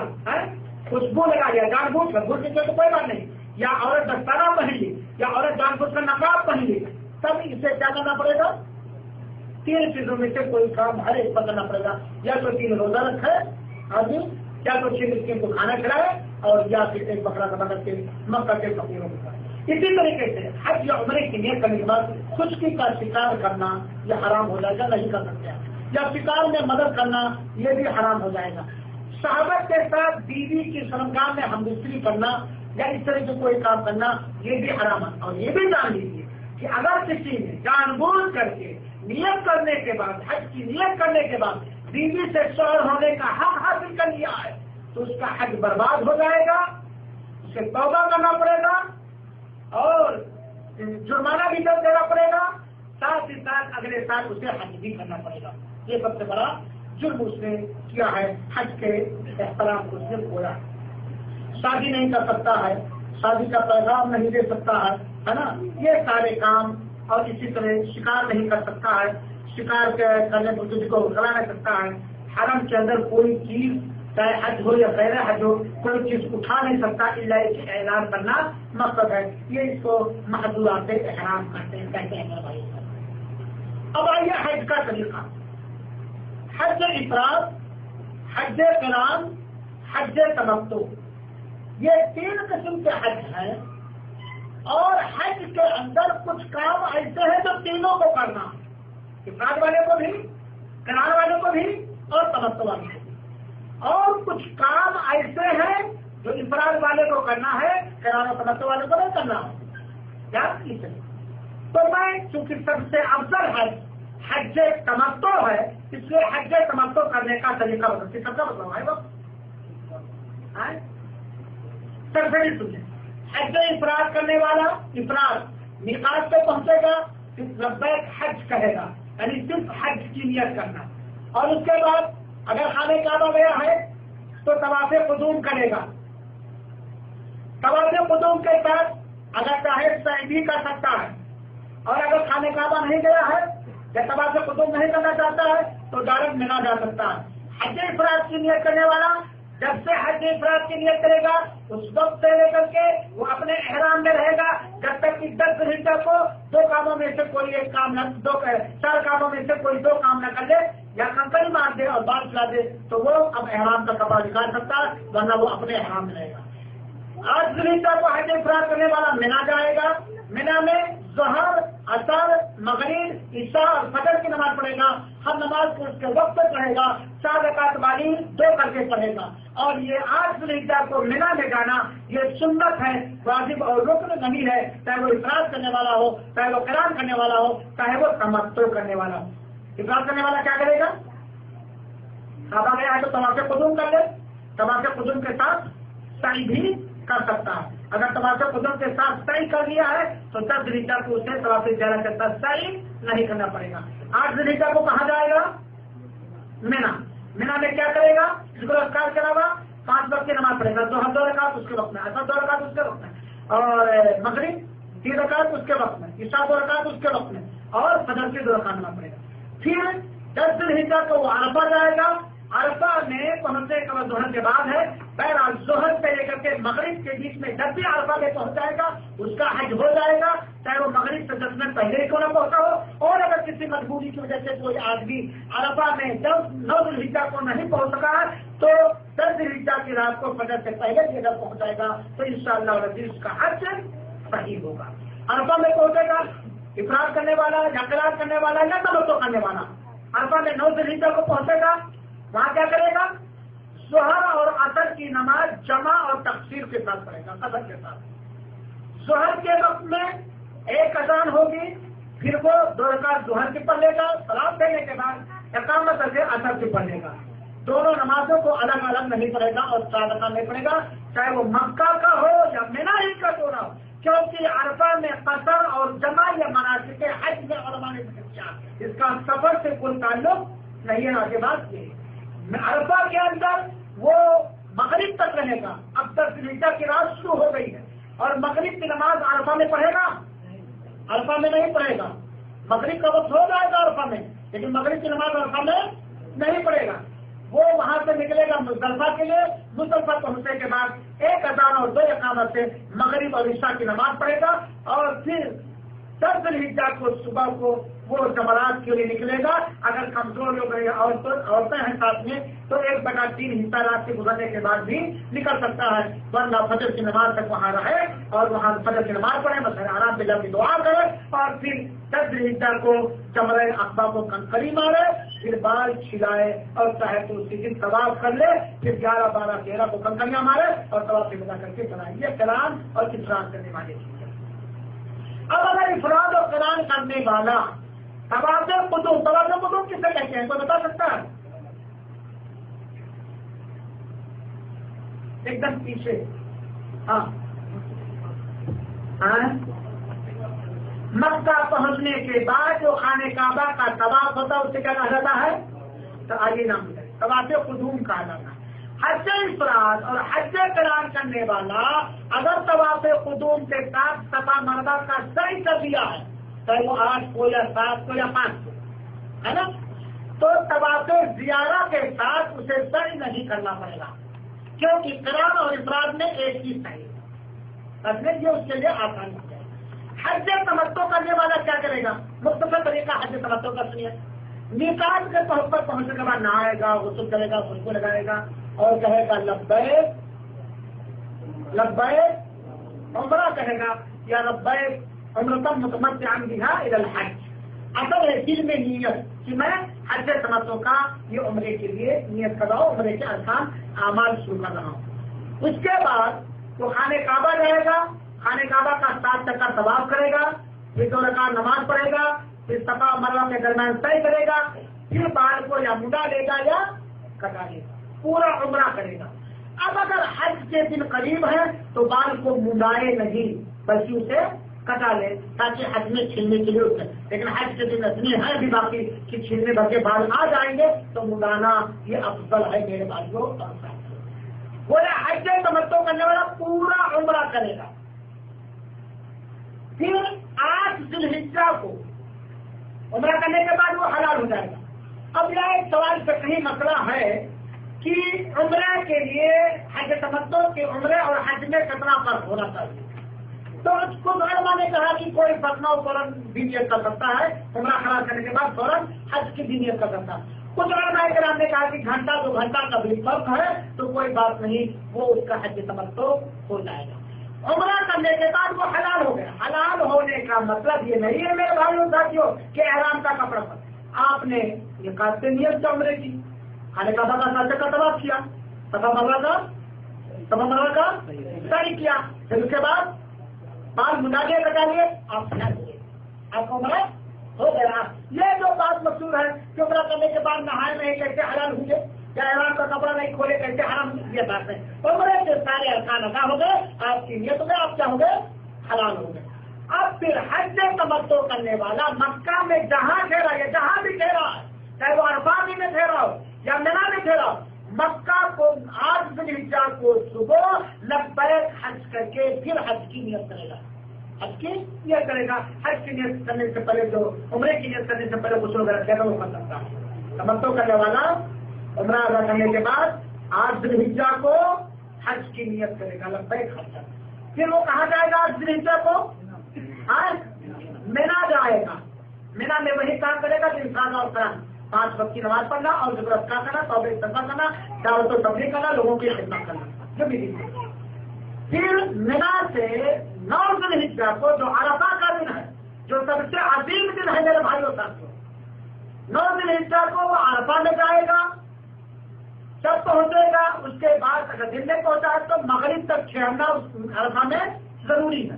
خوشبو لگا لیا، جان بوجھ کر، بوجھ کے تو کوئی بات نہیں، یا عورت دستانہ پہن لی، یا عورت جان بوجھ کر نقاب پہن لی، تب اسے کیا کرنا پڑے گا؟ 3 چیزوں میں سے کوئی کام ہر ایک پر کرنا پڑے گا، یا تو 3 روزہ رکھے آدمی، یا تو 6 مسکین کو کھانا کھلائے، اور یا پھر 1 بکرا ذبح کر کے مکہ کے فقیروں کو کھلائے۔ اسی طریقے سے حج یا عمرے کی نیت کرنے کے بعد خشکی کا شکار کرنا یہ حرام ہو جائے گا، نہیں کر سکتے ہیں، یا شکار میں مدد کرنا یہ بھی حرام ہو جائے گا۔ صحابت کے ساتھ بیوی کی شرمگاہ میں ہمدردی کرنا یا اس طرح سے کوئی کام کرنا یہ بھی حرام ہے۔ اور یہ بھی جان لیجیے کہ اگر کسی نے جان بوجھ کر کے نیت کرنے کے بعد، حج کی نیت کرنے کے بعد بیوی سے شوہر ہونے کا حق حاصل کر لیا ہے تو اس کا حج برباد ہو جائے گا، اسے توبہ کرنا پڑے گا اور جرمانہ بھی دینا پڑے گا، ساتھ ہی ساتھ اگلے سال اسے حج بھی کرنا پڑے گا۔ یہ سب سے بڑا جرم اس نے کیا ہے، حج کے احترام کو اس نے کھویا ہے۔ شادی نہیں کر سکتا ہے، شادی کا پیغام نہیں دے سکتا ہے نا، یہ سارے کام، اور اسی طرح شکار نہیں کر سکتا ہے، شکار کرنے پر تجھ کو کھلا نہیں سکتا ہے، حرم کے اندر کوئی چیز چاہے حج ہو یا غیر حج ہو کوئی چیز اٹھا نہیں سکتا، اللہ ایک اعلان کرنا مقصد ہے، یہ اس کو محظورات احرام کہتے ہیں بھائی۔ اب آئیے حج کا طریقہ، حج افراد، حج قران، حج تمتع، یہ 3 قسم کے حج ہیں، اور حج کے اندر کچھ کام ایسے ہیں جو تینوں کو کرنا، افراد والے کو بھی، قران والے کو بھی اور تمتع والے کو بھی، اور کچھ کام ایسے ہیں جو افراد والے کو کرنا ہے، قران اور تمتع والے کو نہیں کرنا ہے، یاد کیجیے۔ تو میں چونکہ سب سے افضل حج تمتع ہے، اس لیے حج تمتع کرنے کا طریقہ بدلتی سب کا بدلاؤ ہے وہ سر سے نہیں سنیں۔ حج افراد کرنے والا افراد میقات پہ پہنچے گا، صرف لبیک حج کہے گا، یعنی صرف حج کی نیت کرنا، اور اس کے بعد اگر خانہ کعبہ گیا ہے تو طواف قدوم کرے گا، طواف قدوم کے بعد اگر چاہے سعی بھی کر سکتا ہے، اور اگر خانہ کعبہ نہیں گیا ہے یا طواف قدوم نہیں کرنا چاہتا ہے تو ڈائریکٹ مینا جا سکتا ہے۔ حج افراد کی نیت کرنے والا جب سے حج افراد کی نیت کرے گا اس وقت سے لے کر کے وہ اپنے احرام میں رہے گا جب تک کہ 10 ذی الحجہ کو 2 کاموں میں سے کوئی ایک کام نہ 4 کاموں میں سے کوئی 2 کام نہ کر لے، یا کنکری مار دے اور بال کھلا دے تو وہ اب احرام کا کپڑا نکال سکتا ہے، ورنہ وہ اپنے احرام میں رہے گا۔ 8 ذی الحجہ کو حج افراد کرنے والا مینا جائے گا، مینا میں ظہر، عصر، مغرب، عشاء اور فجر کی نماز پڑھے گا، ہر نماز کو اس کے وقت پہ پڑھے گا، 4 رکعت والی 2 کر کے پڑھے گا، اور یہ 8 ذی الحجہ کو مینا میں جانا یہ سنت ہے، واجب اور رکن نہیں ہے، چاہے وہ افراد کرنے والا ہو، چاہے وہ قران کرنے والا ہو، چاہے وہ تمتع کرنے والا ہو۔ افراد کرنے والا کیا کرے گا؟ کعبہ گیا ہے تو طواف قدوم کر لے، طواف قدوم کے ساتھ سعی بھی کر سکتا ہے، اگر طواف قدوم کے ساتھ سعی کر لیا ہے تو 10 ذی الحجہ کو اسے طواف زیارت کے ساتھ سعی نہیں کرنا پڑے گا۔ 8 ذی الحجہ کو کہاں جائے گا؟ مینا۔ مینا میں کیا کرے گا؟ ذکر و اذکار کے علاوہ 5 وقت کی نماز پڑھے گا، ظہر 2 رکعت اس کے وقت میں، عصر 2 رکعت اس کے وقت میں، اور مغرب 3 رکعت اس کے وقت میں، عشاء 2 رکعت اس کے وقت میں، اور فجر کی 2 رکعت نماز پڑھے گا۔ پھر 10 ذی الحجہ کو وہ عرفہ جائے گا، عرفہ میں پہنچنے کا ظہر کے بعد ہے، بہرحال ظہر سے لے کر کے مغرب کے بیچ میں جب بھی عرفہ میں پہنچ جائے گا اس کا حج ہو جائے گا، چاہے وہ مغرب سے 10 منٹ پہلے ہی کیوں نہ پہنچا ہو، اور اگر کسی مجبوری کی وجہ سے کوئی آدمی عرفہ میں جب 9 ذی الحجہ کو نہیں پہنچ سکا تو 10 ذی الحجہ کی رات کو فجر سے پہلے بھی اگر پہنچ جائے گا تو انشاءاللہ العزیز اس کا حج صحیح ہوگا۔ عرفہ میں پہنچے گا افراد کرنے والا یا قران کرنے والا یا تمتع کرنے والا، عرفہ میں 9 ذی الحجہ کو پہنچے گا، وہاں کیا کرے گا؟ ظہر اور عصر کی نماز جمع اور تقصیر کے ساتھ پڑھے گا، قصر کے ساتھ۔ ظہر کے وقت میں 1 اذان ہوگی، پھر وہ 2 رکعت ظہر کی پڑھ لے گا، سلام دینے کے بعد اقامت کر کے عصر کی پڑھ لے گا. دونوں نمازوں کو الگ الگ نہیں پڑھے گا اور 4 رکعت نہیں پڑھے گا، چاہے وہ مکہ کا ہو یا مینا ہی کا ہو رہا ہو، کیونکہ عرفہ میں قصر اور جمع یا مناسک حج میں علماء نے ذکر کیا اس کا سفر سے کوئی تعلق نہیں ہے. آگے بات یہ عرفہ کے اندر وہ مغرب تک رہے گا. اب تک ذوالحجہ کی رات شروع ہو گئی ہے اور مغرب کی نماز عرفہ میں پڑھے گا؟ عرفہ میں نہیں پڑھے گا. مغرب کا وقت ہو جائے گا عرفہ میں، لیکن مغرب کی نماز عرفہ میں نہیں پڑھے گا. وہ وہاں سے نکلے گا مزدلفہ کے لیے، مزدلفہ پہنچنے کے بعد 1 اذان اور 2 اقامت سے مغرب اور عشاء کی نماز پڑھے گا اور پھر 10 ذوالحجہ کو صبح کو وہ جمرات کے لیے نکلے گا. اگر کمزور لوگ ہیں عورتیں ہیں ساتھ میں تو 1/3 حصہ رات سے گزرنے کے بعد بھی نکل سکتا ہے، ورنہ فجر کی نماز تک وہاں رہے اور وہاں فجر کی نماز پڑھے، بس آرام سے جب دعا کرے اور پھر 10 ذوالحجہ کو جمرہ عقبہ کو کنکری مارے، پھر بال چھلائے اور چاہے تو اسی دن طواف کر لے، پھر 11، 12، 13 کو کنکریاں مارے اور طواف سے ودا کر کے چلائیں. یہ قران اور افراد کرنے والی چیز ہے. اب اگر افراد اور قران کرنے والا طواف قدوم کسے کہتے ہیں کوئی بتا سکتا ہے؟ ایک دم پیچھے. ہاں مکہ پہنچنے کے بعد جو خانہ کعبہ کا طواف ہوتا ہے اسے کیا کہا جاتا ہے؟ تو آئیے نام بتائیے. طواف قدوم کہا جاتا ہے. حج افراد اور حج قران کرنے والا اگر طواف قدوم کے ساتھ صفا مروہ کا سعی کر دیا ہے، چاہے وہ 8 کو یا 7 کو یا 5 کو ہے نا، تو طواف زیارہ کے ساتھ اسے سعی نہیں کرنا پڑے گا، کیونکہ قران اور افراد میں ایک ہی سعی کرنے یہ اس کے لیے آسان ہو جائے. حج تمتع کرنے والا کیا کرے گا؟ مختصر طریقہ حج تمتع کا سنیے. میقات کے طور پر پہنچنے کے بعد نہائے گا، غسل کرے گا، خوشبو لگائے گا اور کہے گا لبیک لبیک، عمرہ کہے گا یا لبیک عمرۃ متمتعا بها الى الحج. اصل ہے دل میں نیت کہ میں حج تمتع کا یہ عمرے کے لیے نیت کر رہا ہوں، عمرے کے ارکان اعمال شروع کر رہا ہوں. اس کے بعد وہ خانہ کعبہ جائے گا، خانہ کعبہ کا 7 چکر طواف کرے گا، پھر 2 رکعت نماز پڑھے گا، پھر صفا مروہ کے درمیان سعی کرے گا، پھر بال کو یا مڈا لے گا یا کٹا لے گا، پورا عمرہ کرے گا. اب اگر حج کے دن قریب ہے تو بال کو مڈائے نہیں بلکہ اسے کٹا لے تاکہ حج میں چھلنے کے لیے اٹھے. لیکن حج کے دن اتنی ہے بھی باقی کہ چھلنے بھر کے بال آ جائیں گے تو مڈانا یہ افضل ہے میرے بھائیوں. بولے حج تمتع کرنے والا پورا عمرہ کرے گا. پھر 8 ذوالحجہ کو عمرہ کرنے کے بعد وہ حلال ہو جائے گا. اب یہ ایک سوال سے کہیں مسئلہ ہے کہ عمرہ کے لیے حج تمتع کے عمرے اور حج میں کتنا فرق ہونا چاہیے. تو کچھ علماء نے کہا کہ کوئی فرق نہ ہو، فوراً بھی نیت کر سکتا ہے، عمرہ حلال کرنے کے بعد فوراً حج کی بھی نیت کر سکتا ہے. کچھ علماء کرام نے کہا کہ گھنٹہ 2 گھنٹہ کا بھی فرق ہے تو کوئی بات نہیں، وہ اس کا حج تمتع ہو جائے گا. عمرہ کرنے کے بعد وہ حلال ہو گیا. حلال ہونے کا مطلب یہ نہیں ہے میرے بھائیوں ساتھیوں کہ احرام کا کپڑا پر آپ نے یہ قاصد نیت کا عمرے کی، خانہ کعبہ کا 7 چکر طواف کیا، صفا مروہ کا سعی کیا، پھر اس کے بعد بال مڈا لیے کٹا لیے، آپ حلال ہوئے، آپ کا عمرہ ہو گیا. یہ جو بات مشہور ہے کہ عمرہ کرنے کے بعد نہائے نہیں کیسے حلال ہوئے، یا احرام کا کپڑا نہیں کھولے کیسے حرام، یہ بات ہے. عمرے کے سارے ارکان ادا ہو گئے، آپ کی نیت ہو گئے، آپ کیا ہو گئے؟ حلال ہو گئے. اب پھر حج تمتع کرنے والا مکہ میں جہاں ٹھہرا یا جہاں بھی ٹھہرا ہے، چاہے وہ عرفات میں ٹھہرا ہو یا مینا میں ٹھہرا ہو، مکہ کو 8 ذوالحجہ کو صبح لبیک حج کر کے پھر حج کی نیت کرے گا. حج کی نیت کرے گا. حج کی نیت کرنے سے پہلے جو عمرے کی نیت کرنے سے پہلے غسل وغیرہ کیا وہ کر سکتا ہے. تمتع کرنے والا عمرہ ادا کرنے کے بعد 8 ذوالحجہ کو حج کی نیت کرے گا، لبیک حج. پھر وہ کہاں جائے گا 8 ذوالحجہ کو؟ مینا جائے گا. مینا میں وہی کام کرے گا کہ انسان اور قرآن 5 وقت کی نماز پڑھنا اور ضرورت کا کرنا، توبہ استغفار کرنا، دعوت و تبلیغ کرنا، لوگوں کی خدمت کرنا، جو بھی دن. پھر مینا سے 9 ذوالحجہ کو جو عرفہ کا دن ہے، جو سب سے عظیم دن ہے میرے بھائیوں ساتھیوں، 9 ذوالحجہ کو وہ عرفہ میں جائے گا. جب پہنچے گا اس کے بعد اگر دن میں پہنچا ہے تو مغرب تک ٹھہرنا عرفہ میں ضروری ہے.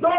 2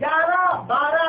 11, 12,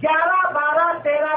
11, 12, 13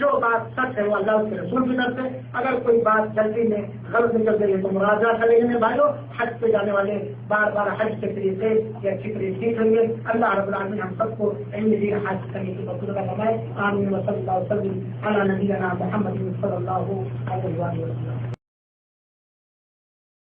جو بات سچ ہے وہ اللہ اس کے رسول کی طرف سے، اگر کوئی بات جلدی میں غلط نکل گئی ہے تو مراجعہ کر لینے بھائیوں، حج پہ جانے والے بار بار حج کے طریقے یا اچھی طریقے سیکھ لیے۔ اللہ رب العالمین ہم سب کو علم دین حج کرنے کی توفیق عطا فرمائے۔ آمین و صلی اللہ وسلم علی نبینا محمد صلی اللہ علیہ وسلم۔